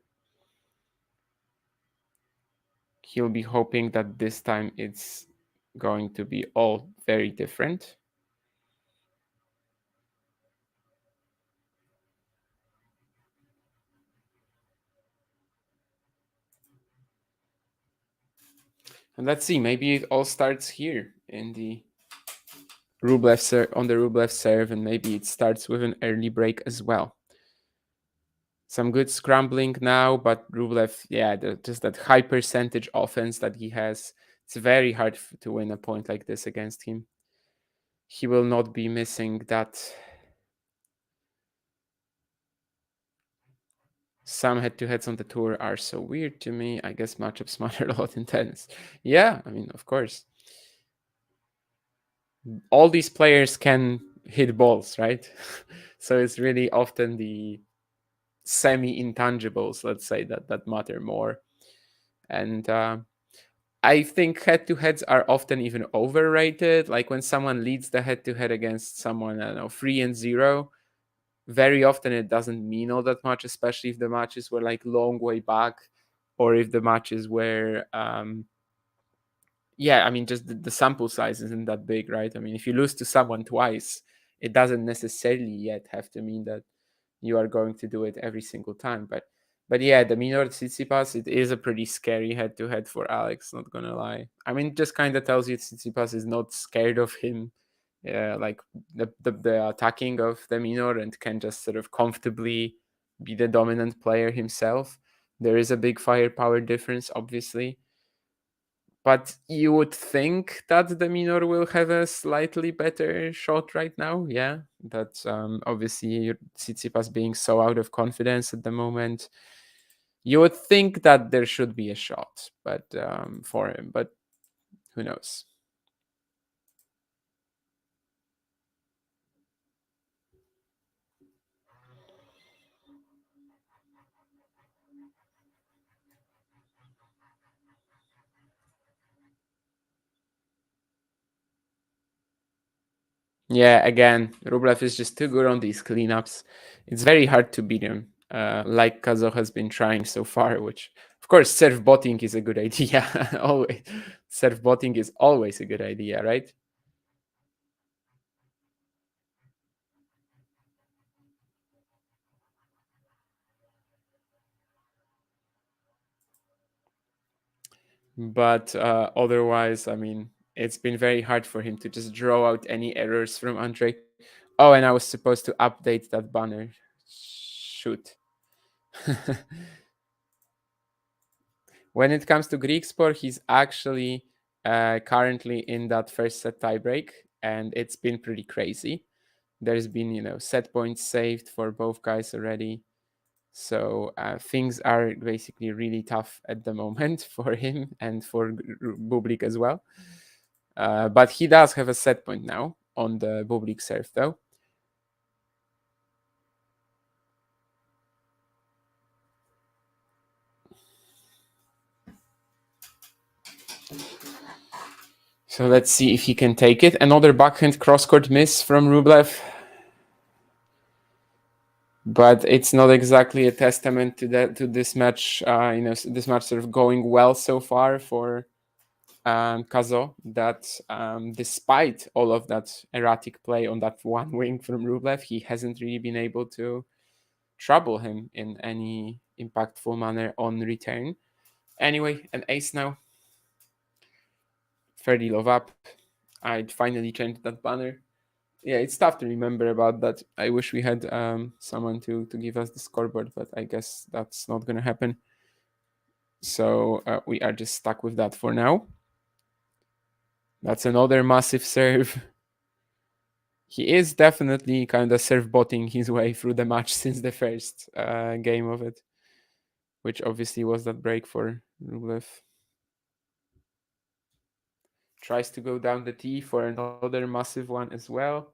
He'll be hoping that this time it's going to be all very different. And let's see, maybe it all starts here in the on the Rublev serve, and maybe it starts with an early break as well. Some good scrambling now, but Rublev, just that high percentage offense that he has, it's very hard to win a point like this against him. He will not be missing that. Some head-to-heads on the tour are so weird to me. I guess matchups matter a lot in tennis. Yeah, I mean, of course. All these players can hit balls, right? So it's really often the semi-intangibles, let's say, that matter more. And I think head-to-heads are often even overrated. Like when someone leads the head-to-head against someone, I don't know, 3-0, very often it doesn't mean all that much, especially if the matches were like long way back, or if the matches were I mean, just the sample size isn't that big, right? I mean, if you lose to someone twice, it doesn't necessarily yet have to mean that you are going to do it every single time. But yeah, the Minor Tsitsipas, it is a pretty scary head-to-head for Alex, not gonna lie. I mean, it just kind of tells you Tsitsipas is not scared of him, like the attacking of the Minor, and can just sort of comfortably be the dominant player himself. There is a big firepower difference, obviously. But you would think that the Minor will have a slightly better shot right now. Yeah, that obviously Tsitsipas being so out of confidence at the moment, you would think that there should be a shot, but for him. But who knows? Yeah, again, Rublev is just too good on these cleanups. It's very hard to beat him, like Cazaux has been trying so far, which, of course, serve botting is a good idea. Always. Serve botting is always a good idea, right? But otherwise, I mean, it's been very hard for him to just draw out any errors from Andrey. Oh, and I was supposed to update that banner. Shoot. When it comes to Greek sport, he's actually currently in that first set tiebreak, and it's been pretty crazy. There's been, set points saved for both guys already. So things are basically really tough at the moment for him and for Bublik as well. But he does have a set point now on the Bublik serve, though. So let's see if he can take it. Another backhand cross-court miss from Rublev. But it's not exactly a testament to this match. This match sort of going well so far for Cazaux. That despite all of that erratic play on that one wing from Rublev, he hasn't really been able to trouble him in any impactful manner on return. Anyway, an ace now. 30 love up. I'd finally changed that banner. Yeah, it's tough to remember about that. I wish we had someone to give us the scoreboard, but I guess that's not going to happen. So we are just stuck with that for now. That's another massive serve. He is definitely kind of serve botting his way through the match since the first game of it, which obviously was that break for Rublev. tries to go down the tee for another massive one as well.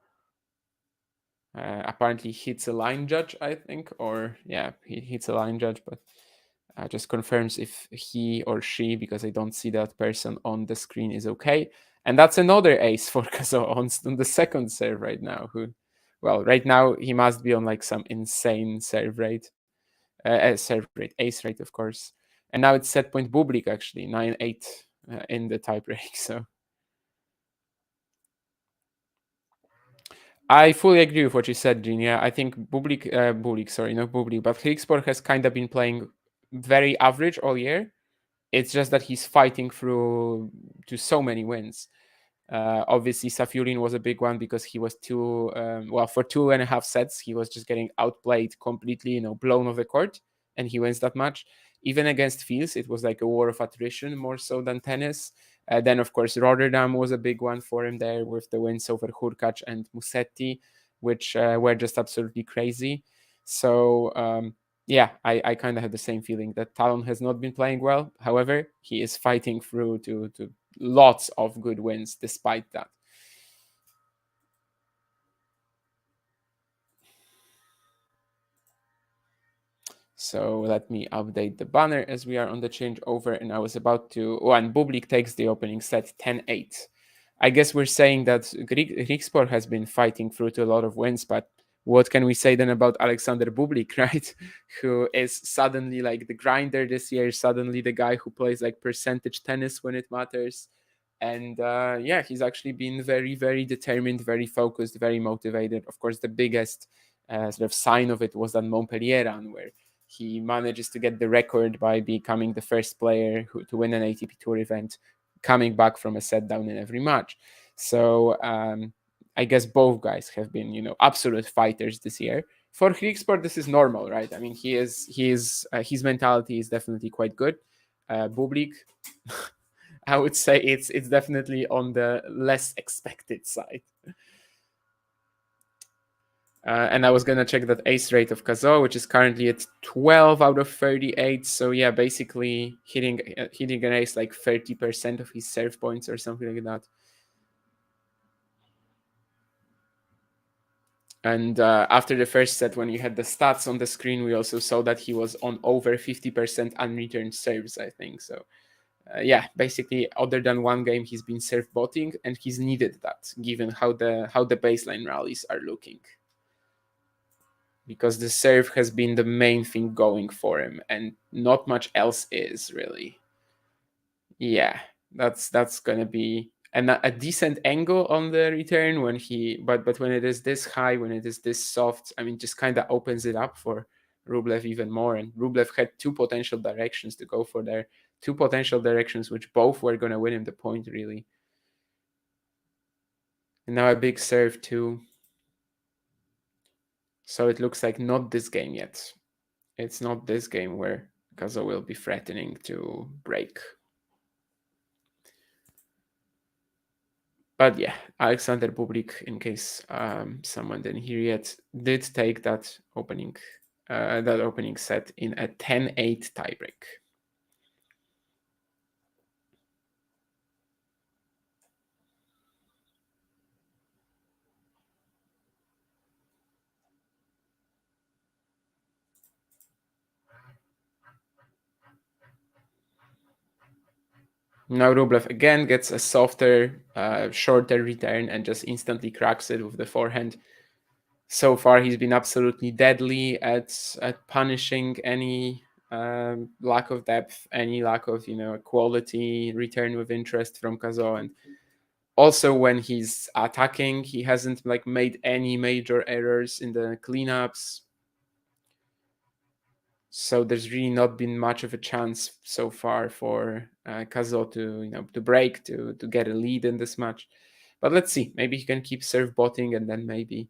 Apparently hits a line judge, I think, or yeah, he hits a line judge, but just confirms if he or she, because I don't see that person on the screen, is okay. And that's another ace for Cazaux on the second serve right now. Well, right now he must be on like some insane serve rate, ace rate, of course. And now it's set point Bublik actually 9-8 in the tiebreak. So I fully agree with what you said, Genia. I think Bublik, sorry, not Bublik, but Grigspor has kind of been playing very average all year. It's just that he's fighting through to so many wins. Obviously, Safiullin was a big one because he was for 2.5 sets, he was just getting outplayed completely, blown off the court, and he wins that match. Even against Fields, it was like a war of attrition more so than tennis. Then, of course, Rotterdam was a big one for him there with the wins over Hurkacz and Musetti, which were just absolutely crazy. So, yeah, I kind of have the same feeling that Talon has not been playing well. However, he is fighting through to lots of good wins despite that. So let me update the banner as we are on the changeover, and I was about to... Oh, and Bublik takes the opening set 10-8. I guess we're saying that Grigspor has been fighting through to a lot of wins, but what can we say then about Alexander Bublik, right? Who is suddenly like the grinder this year, suddenly the guy who plays like percentage tennis when it matters. And yeah, he's actually been very, very determined, very focused, very motivated. Of course, the biggest sort of sign of it was that Montpellier run, where he manages to get the record by becoming the first player to win an ATP Tour event, coming back from a set down in every match. So I guess both guys have been, absolute fighters this year. For Grigspor, this is normal, right? I mean, his mentality is definitely quite good. Bublik, I would say it's definitely on the less expected side. And I was gonna check that ace rate of Cazaux, which is currently at 12 out of 38. So yeah, basically hitting an ace like 30% of his serve points or something like that. And after the first set, when you had the stats on the screen, we also saw that he was on over 50% unreturned serves, I think. So yeah, basically, other than one game, he's been serve botting, and he's needed that given how the baseline rallies are looking. Because the serve has been the main thing going for him, and not much else is really. Yeah, that's gonna be a decent angle on the return but when it is this high, when it is this soft, I mean, just kind of opens it up for Rublev even more. And Rublev had two potential directions to go for there, two potential directions which both were gonna win him the point really. And now a big serve too. So it looks like not this game yet. It's not this game where Cazaux will be threatening to break. But yeah, Alexander Bublik, in case someone didn't hear yet, did take that opening set in a 10-8 tiebreak. Now Rublev again gets a softer, shorter return and just instantly cracks it with the forehand. So far, he's been absolutely deadly at punishing any lack of depth, any lack of quality return with interest from Cazaux. And also when he's attacking, he hasn't like made any major errors in the cleanups. So there's really not been much of a chance so far for Cazaux to break, to get a lead in this match. But let's see. Maybe he can keep serve botting, and then maybe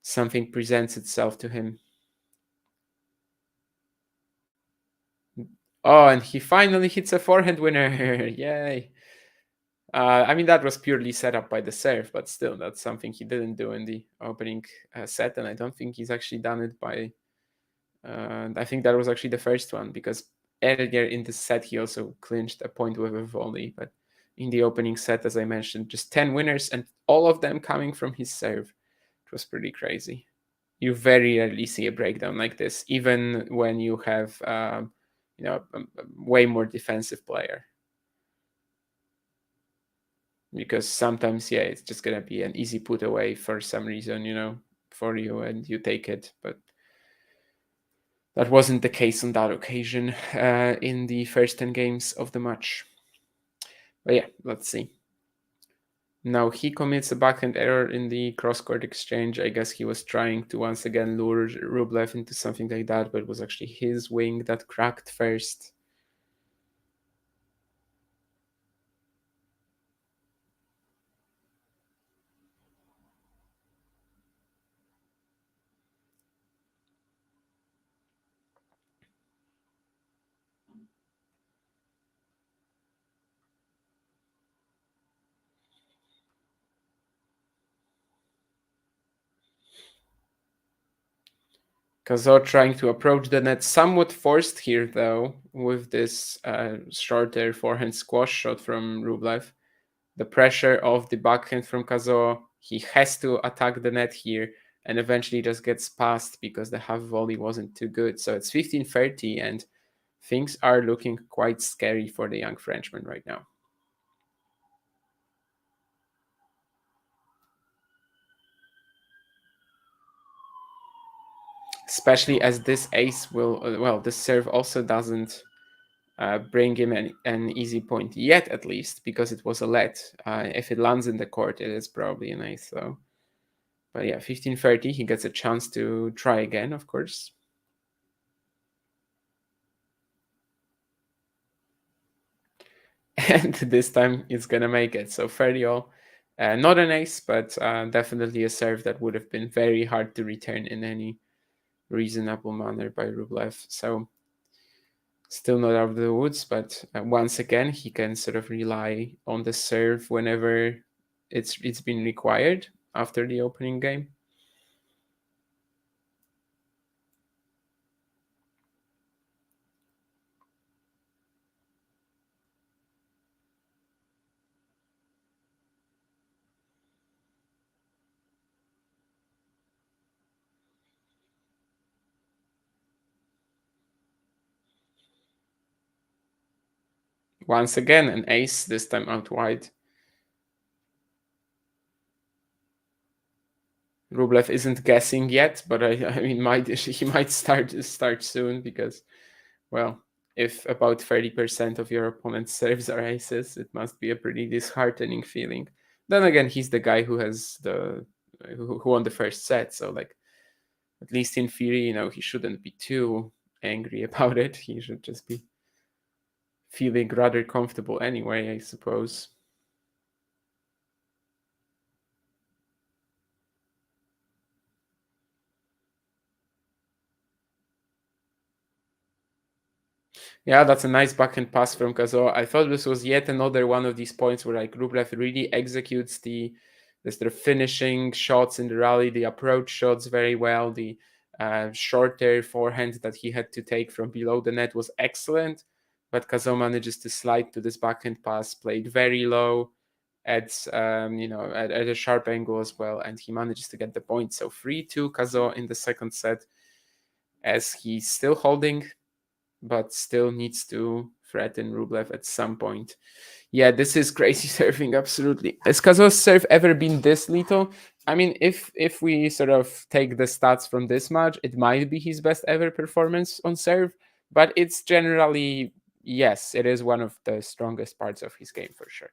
something presents itself to him. Oh, and he finally hits a forehand winner. Yay. I mean, that was purely set up by the serve, but still, that's something he didn't do in the opening set, and I don't think he's actually done it by... I think that was actually the first one, because earlier in the set he also clinched a point with a volley, but in the opening set, as I mentioned, just 10 winners, and all of them coming from his serve. It was pretty crazy. You very rarely see a breakdown like this, even when you have a way more defensive player. Because sometimes, yeah, it's just gonna be an easy put away for some reason, for you, and you take it. But that wasn't the case on that occasion in the first 10 games of the match. But yeah, let's see. Now he commits a backhand error in the cross-court exchange. I guess he was trying to once again lure Rublev into something like that, but it was actually his wing that cracked first. Cazaux trying to approach the net, somewhat forced here though, with this shorter forehand squash shot from Rublev. The pressure of the backhand from Cazaux, he has to attack the net here, and eventually just gets past because the half volley wasn't too good. So it's 15-30, and things are looking quite scary for the young Frenchman right now. Especially as this ace will, this serve also doesn't bring him an easy point yet, at least, because it was a let. If it lands in the court, it is probably an ace, though. But yeah, 15-30, he gets a chance to try again, of course. And this time it's gonna make it. So 30-all. Not an ace, but definitely a serve that would have been very hard to return in any reasonable manner by Rublev. So still not out of the woods, but once again he can sort of rely on the serve whenever it's been required after the opening game. Once again, an ace, this time out wide. Rublev isn't guessing yet, but I mean, he might start soon because, well, if about 30% of your opponent's serves are aces, it must be a pretty disheartening feeling. Then again, he's the guy who has who won the first set, so like, at least in theory, he shouldn't be too angry about it. He should just be feeling rather comfortable anyway, I suppose. Yeah, that's a nice backhand pass from Cazaux. I thought this was yet another one of these points where like Rublev really executes the sort of finishing shots in the rally, the approach shots very well. The shorter forehand that he had to take from below the net was excellent, but Cazaux manages to slide to this backhand pass, played very low at at a sharp angle as well, and he manages to get the point. So 3-2 Cazaux in the second set, as he's still holding, but still needs to threaten Rublev at some point. Yeah, this is crazy serving, absolutely. Has Cazaux' serve ever been this lethal? I mean, if we sort of take the stats from this match, it might be his best ever performance on serve, but it's generally, yes, it is one of the strongest parts of his game for sure.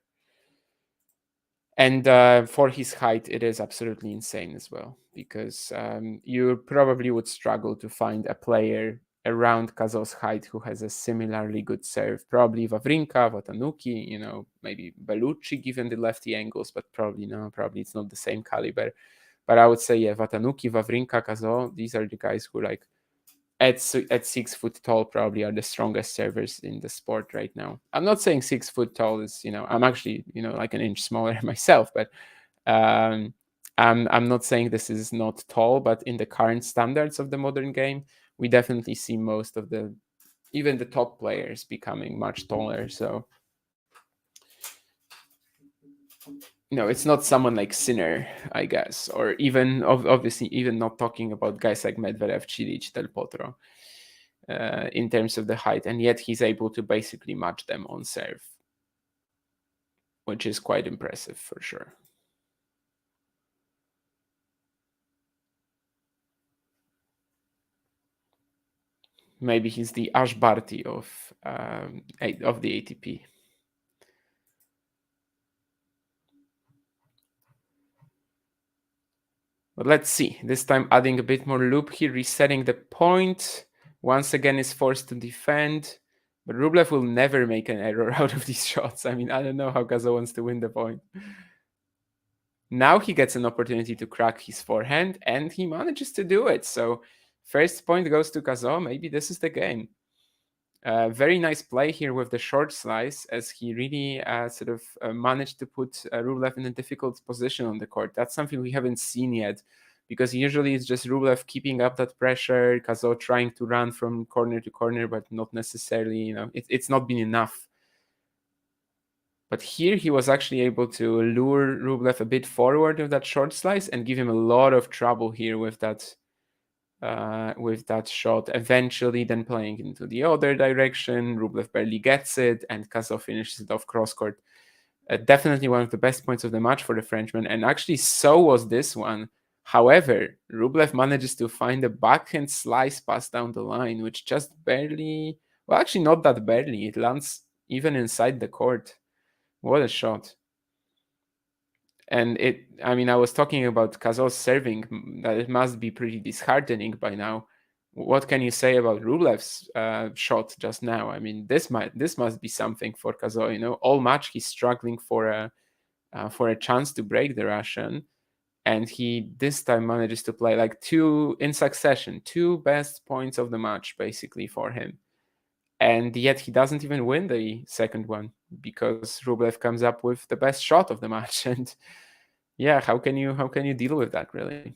And for his height, it is absolutely insane as well, because you probably would struggle to find a player around Cazaux' height who has a similarly good serve. Probably Wawrinka, Watanuki, maybe Bellucci given the lefty angles, but probably no, probably it's not the same caliber. But I would say, yeah, Watanuki, Wawrinka, Cazaux, these are the guys who like at 6 foot tall probably are the strongest servers in the sport right now. I'm not saying 6 foot tall is, I'm actually, like an inch smaller myself, but um, I'm not saying this is not tall, but in the current standards of the modern game, we definitely see most of even the top players becoming much taller. So it's not someone like Sinner, I guess, or even obviously even not talking about guys like Medvedev, Cilic, Del Potro, in terms of the height, and yet he's able to basically match them on serve, which is quite impressive for sure. Maybe he's the Ash Barty of the ATP. But let's see. This time adding a bit more loop here, resetting the point. Once again is forced to defend. But Rublev will never make an error out of these shots. I mean, I don't know how Cazaux wants to win the point. Now he gets an opportunity to crack his forehand, and he manages to do it. So first point goes to Cazaux. Maybe this is the game. Very nice play here with the short slice, as he really managed to put Rublev in a difficult position on the court. That's something we haven't seen yet, because usually it's just Rublev keeping up that pressure, Cazaux trying to run from corner to corner, but not necessarily, it's not been enough. But here he was actually able to lure Rublev a bit forward with that short slice and give him a lot of trouble here with that shot. Eventually, then playing into the other direction, Rublev barely gets it, and Cazaux finishes it off cross court. Definitely one of the best points of the match for the Frenchman, and actually so was this one. However, Rublev manages to find a backhand slice pass down the line, which just barely, well, actually not that barely, it lands even inside the court. What a shot. And I was talking about Cazaux serving, that it must be pretty disheartening by now. What can you say about Rublev's shot just now? I mean, this must be something for Cazaux. All match he's struggling for a chance to break the Russian, and he this time manages to play like two in succession, two best points of the match basically for him, and yet he doesn't even win the second one because Rublev comes up with the best shot of the match. And yeah, how can you deal with that, really?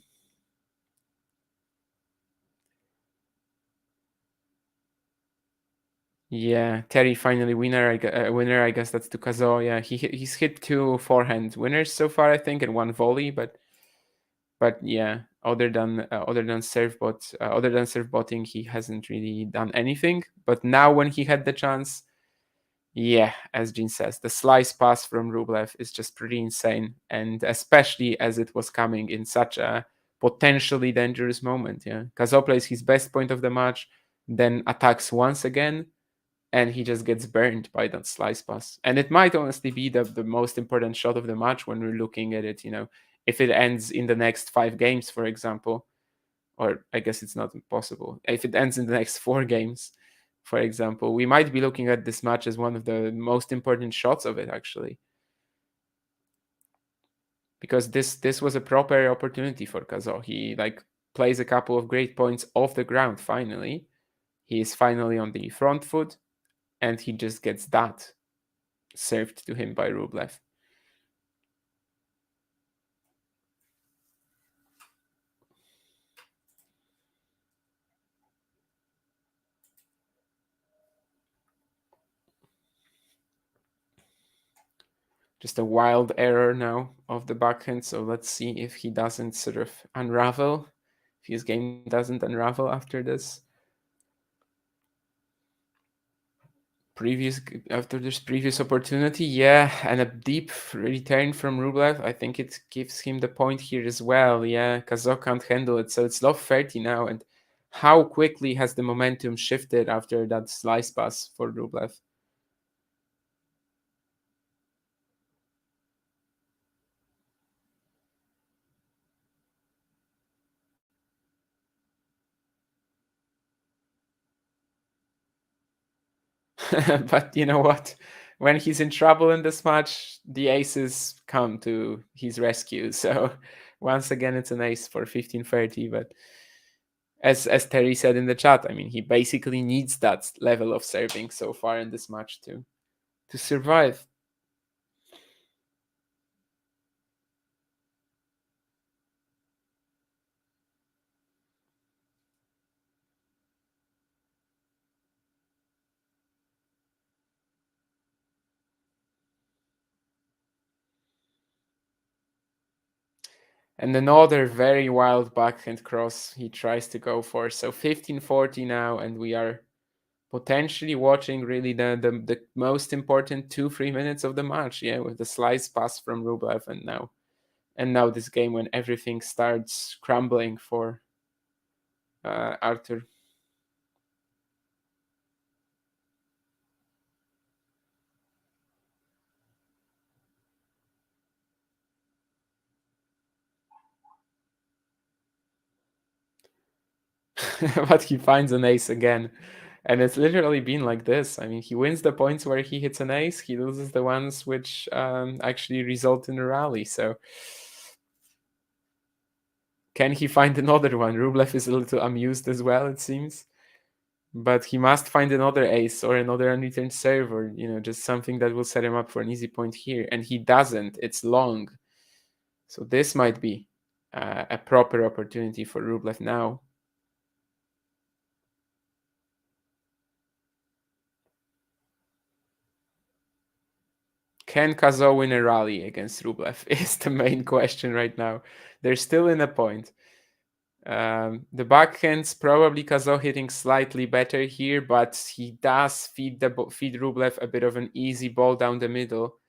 Yeah, Terry finally winner. I guess that's to Cazaux. Yeah, he's hit two forehand winners so far, I think, and one volley. But yeah, other than serve botting, he hasn't really done anything. But now when he had the chance, yeah, as Jean says, the slice pass from Rublev is just pretty insane, and especially as it was coming in such a potentially dangerous moment. Yeah, Cazaux plays his best point of the match, then attacks once again, and he just gets burned by that slice pass. And it might honestly be the most important shot of the match when we're looking at it. If it ends in the next 5 games, for example, or I guess it's not possible. If it ends in the next 4 games, for example, we might be looking at this match as one of the most important shots of it, actually, because this was a proper opportunity for Cazaux. He plays a couple of great points off the ground. Finally, he is finally on the front foot, and he just gets that served to him by Rublev. Just a wild error now of the backhand. So let's see if he doesn't sort of unravel, if his game doesn't unravel after this. After this previous opportunity, yeah, and a deep return from Rublev. I think it gives him the point here as well. Yeah, Cazaux can't handle it, so it's love 30 now. And how quickly has the momentum shifted after that slice pass for Rublev? But you know what? When he's in trouble in this match, the aces come to his rescue. So once again, it's an ace for 15-30. But as Terry said in the chat, I mean, he basically needs that level of serving so far in this match to survive. And another very wild backhand cross he tries to go for. So 15-40 now, and we are potentially watching really the most important 2-3 minutes of the match. Yeah, with the slice pass from Rublev, and now this game when everything starts crumbling for Arthur. But he finds an ace again. And it's literally been like this. I mean, he wins the points where he hits an ace, he loses the ones which actually result in a rally. So can he find another one? Rublev is a little amused as well, it seems. But he must find another ace or another unreturned serve, or just something that will set him up for an easy point here. And he doesn't. It's long. So this might be a proper opportunity for Rublev now. Can Cazaux win a rally against Rublev is the main question right now. They're still in a point. The backhand's probably Cazaux hitting slightly better here, but he does feed Rublev a bit of an easy ball down the middle,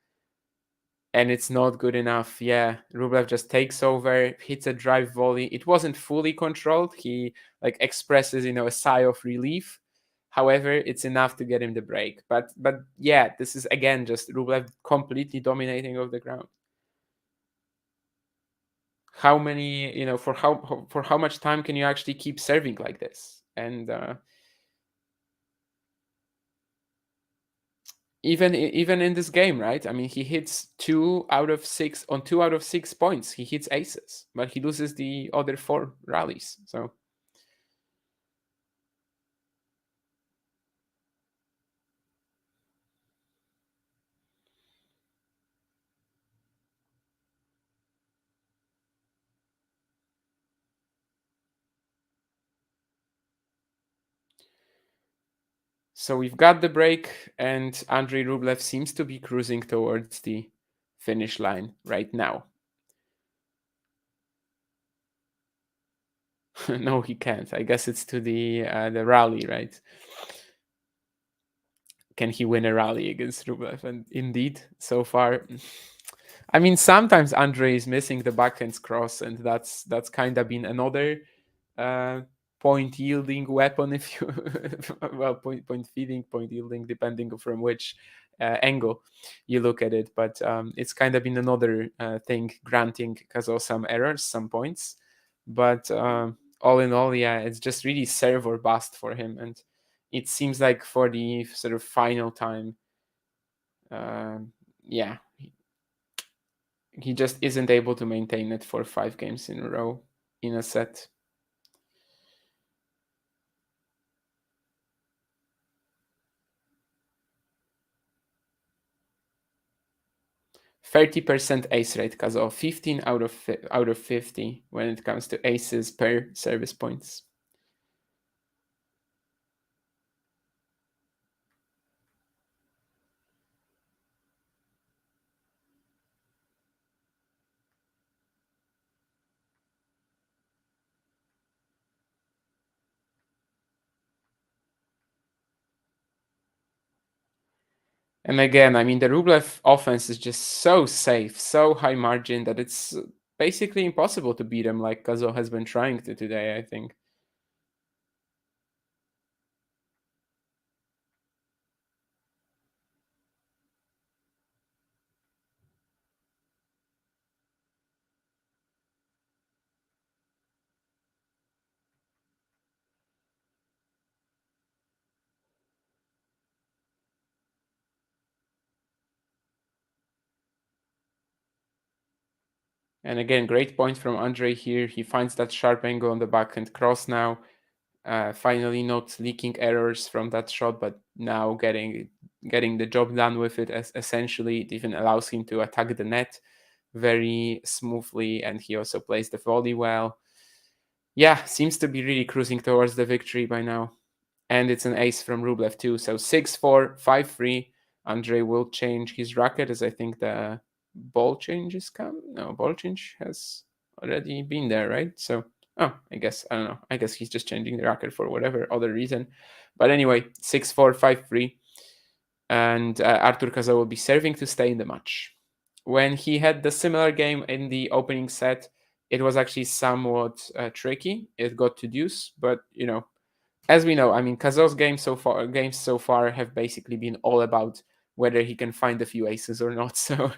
and it's not good enough. Yeah, Rublev just takes over, hits a drive volley. It wasn't fully controlled. He expresses a sigh of relief. However, it's enough to get him the break. But yeah, this is again just Rublev completely dominating of the ground. How many, for how much time can you actually keep serving like this? And even in this game, right? I mean, he hits 2 out of 6 on 2 out of 6 points. He hits aces, but he loses the other 4 rallies. So 'We've got the break, and Andrey Rublev seems to be cruising towards the finish line right now. No, he can't. I guess it's to the rally, right? Can he win a rally against Rublev? And indeed, so far, I mean, sometimes Andrey is missing the backhand's cross, and that's kind of been another uh, point yielding weapon. If you well, point feeding, point yielding, depending from which angle you look at it. But it's kind of been another thing granting Cazaux some errors, some points. But all in all, yeah, it's just really serve or bust for him, and it seems like for the sort of final time, yeah, he just isn't able to maintain it for 5 games in a row in a set. %30 ace rate, Cazaux, 15 out of 50 when it comes to aces per service points. And again, I mean, the Rublev offense is just so safe, so high margin that it's basically impossible to beat him like Cazaux has been trying to today, I think. And again, great point from Andrey here. He finds that sharp angle on the backhand cross now. Finally, not leaking errors from that shot, but now getting the job done with it. As essentially, it even allows him to attack the net very smoothly, and he also plays the volley well. Yeah, seems to be really cruising towards the victory by now. And it's an ace from Rublev too. So 6-4, 5-3. Andrey will change his racket, as I think the ball change is come. No, ball change has already been there, right? So, oh, I guess, I don't know. I guess he's just changing the racket for whatever other reason. But anyway, 6-4, 5-3. And Artur Cazaux will be serving to stay in the match. When he had the similar game in the opening set, it was actually somewhat tricky. It got to deuce, but as we know, I mean, Cazaux' games so far have basically been all about whether he can find a few aces or not. So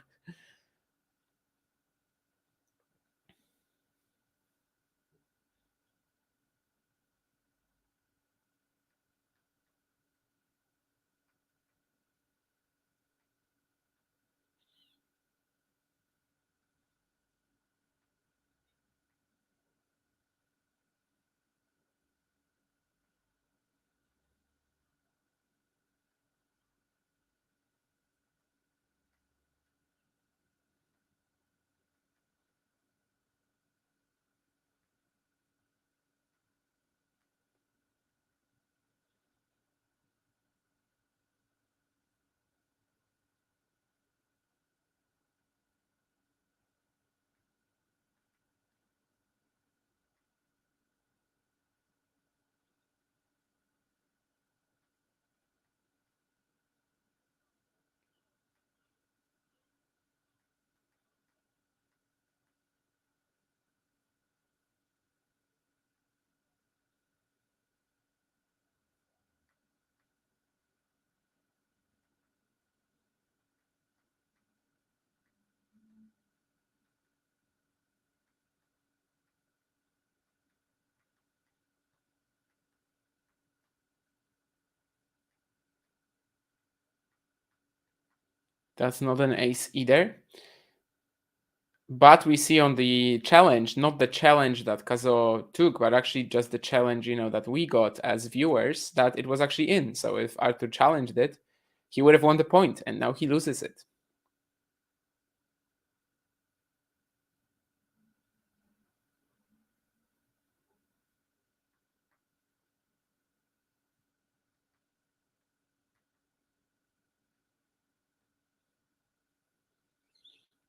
that's not an ace either. But we see on the challenge, not the challenge that Cazaux took, but actually just the challenge, that we got as viewers, that it was actually in. So if Arthur challenged it, he would have won the point, and now he loses it.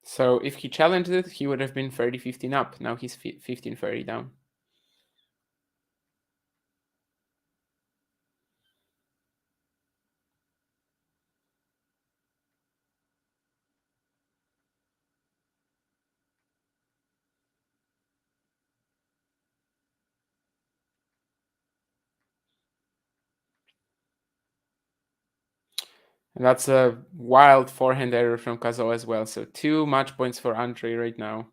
So if he challenged it, he would have been 30-15 up. Now he's 15-30 down. And that's a wild forehand error from Cazaux as well. So 2 match points for Andrey right now.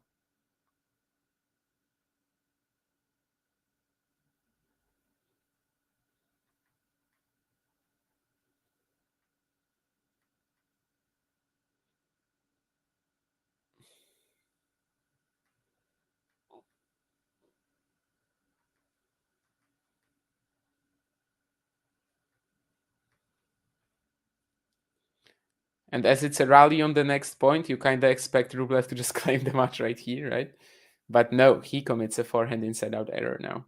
And as it's a rally on the next point, you kind of expect Rublev to just claim the match right here, right? But no, he commits a forehand inside out error now.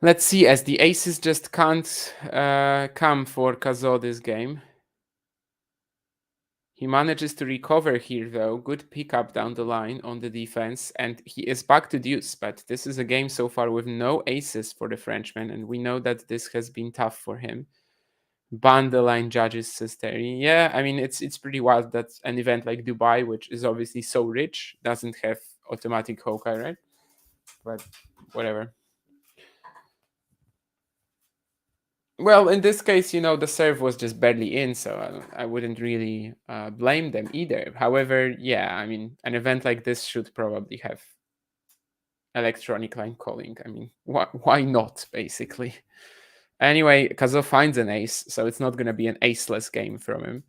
Let's see, as the aces just can't come for Cazaux this game. He manages to recover here, though. Good pickup down the line on the defense, and he is back to deuce. But this is a game so far with no aces for the Frenchman, and we know that this has been tough for him. Ban the line judges Sesteri. Yeah, I mean it's pretty wild that an event like Dubai, which is obviously so rich, doesn't have automatic Hokai, right? But whatever. Well, in this case, the serve was just barely in, so I wouldn't really blame them either. However, yeah, I mean, an event like this should probably have electronic line calling. I mean, why not, basically? Anyway, Cazaux finds an ace, so it's not going to be an aceless game from him.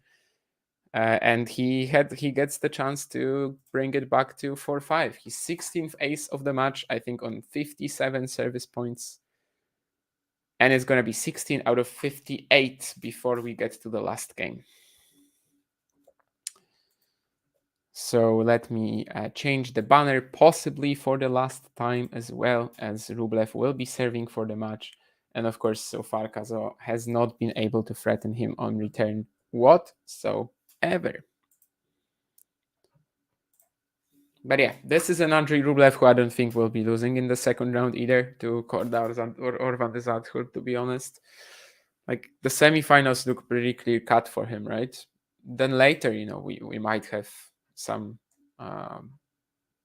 And he gets the chance to bring it back to 4-5. His 16th ace of the match, I think, on 57 service points. And it's going to be 16 out of 58 before we get to the last game. So let me change the banner, possibly for the last time as well, as Rublev will be serving for the match. And of course, so far, Cazaux has not been able to threaten him on return whatsoever. But yeah, this is an Andrey Rublev who I don't think will be losing in the second round either to Korda or Van de Zandvoort, to be honest. Like, the semifinals look pretty clear cut for him, right? Then later, we might have some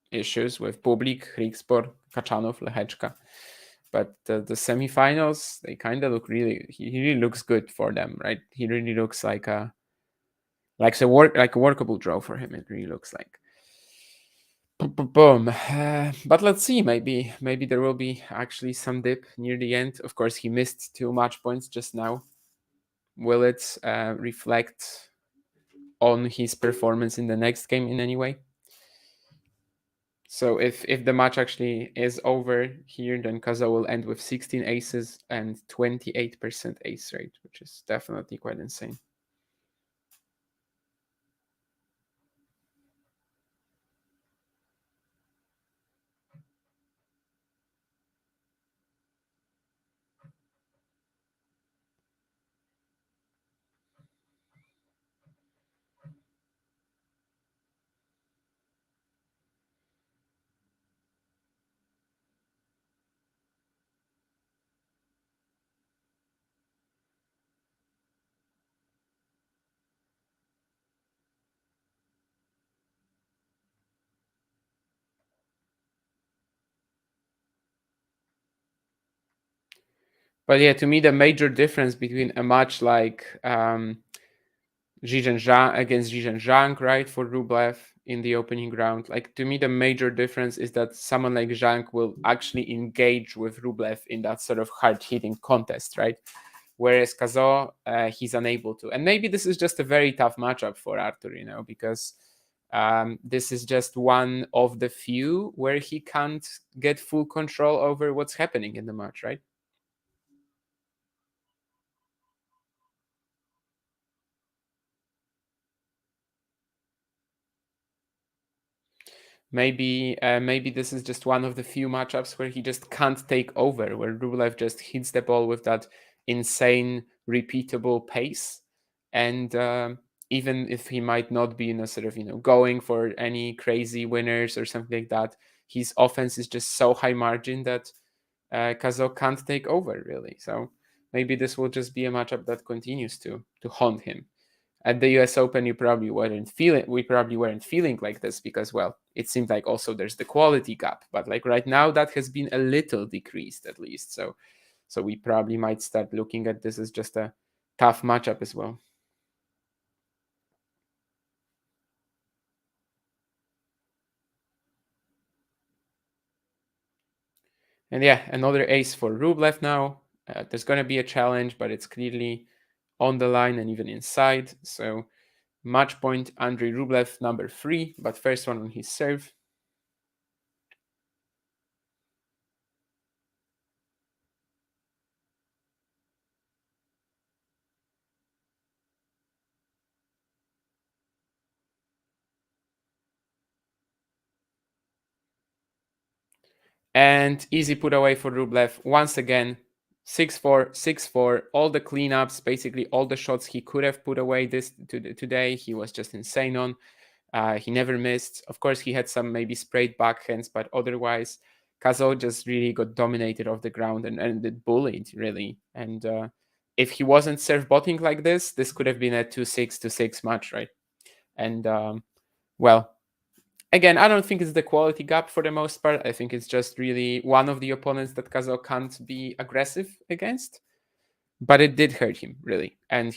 issues with Bublik, Hrigspor, Kachanov, Lehechka. But the semifinals, they kind of look he really looks good for them, right? He really looks like a workable draw for him. It really looks like. Boom. But let's see. Maybe there will be actually some dip near the end. Of course, he missed 2 match points just now. Will it reflect on his performance in the next game in any way? So if the match actually is over here, then Cazaux will end with 16 aces and 28% ace rate, which is definitely quite insane. But yeah, to me, the major difference between a match like Zhizhen Zhang against Zhizhen Zhang, right, for Rublev in the opening round, like, to me, the major difference is that someone like Zhang will actually engage with Rublev in that sort of hard-hitting contest, right? Whereas Cazaux, he's unable to. And maybe this is just a very tough matchup for Artur, because this is just one of the few where he can't get full control over what's happening in the match, right? Maybe this is just one of the few matchups where he just can't take over, where Rublev just hits the ball with that insane, repeatable pace. And even if he might not be sort of going for any crazy winners or something like that, his offense is just so high margin that Cazaux can't take over, really. So maybe this will just be a matchup that continues to haunt him. At the US Open, we probably weren't feeling like this because, well, it seemed like also there's the quality gap. But like right now, that has been a little decreased at least. So we probably might start looking at this as just a tough matchup as well. And yeah, another ace for Rublev now. There's going to be a challenge, but it's clearly on the line and even inside. So match point Andrey Rublev, number 3, but first one on his serve. And easy put away for Rublev. Once again, 6-4, 6-4. All the cleanups, basically all the shots he could have put away today, he was just insane on. He never missed. Of course, he had some maybe sprayed backhands, but otherwise, Cazaux just really got dominated off the ground and bullied, really. And if he wasn't serve botting like this could have been a 2-6, 2-6 match, right? And well, again, I don't think it's the quality gap for the most part. I think it's just really one of the opponents that Cazaux can't be aggressive against. But it did hurt him, really. And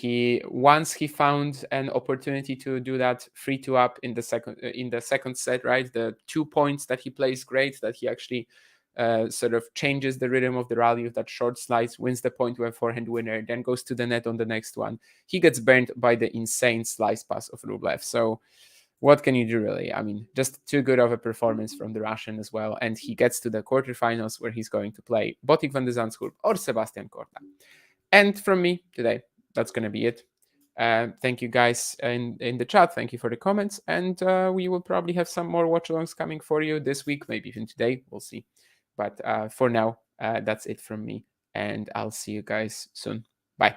once he found an opportunity to do that 3-2 up in the second set, right? The 2 points that he plays great, that he actually sort of changes the rhythm of the rally with that short slice, wins the point with a forehand winner, then goes to the net on the next one. He gets burned by the insane slice pass of Rublev. So what can you do, really? I mean, just too good of a performance from the Russian as well. And he gets to the quarterfinals where he's going to play Botic van de Zandschulp or Sebastian Korda. And from me today, that's going to be it. Thank you guys in the chat. Thank you for the comments. And we will probably have some more watch-alongs coming for you this week, maybe even today. We'll see. But for now, that's it from me. And I'll see you guys soon. Bye.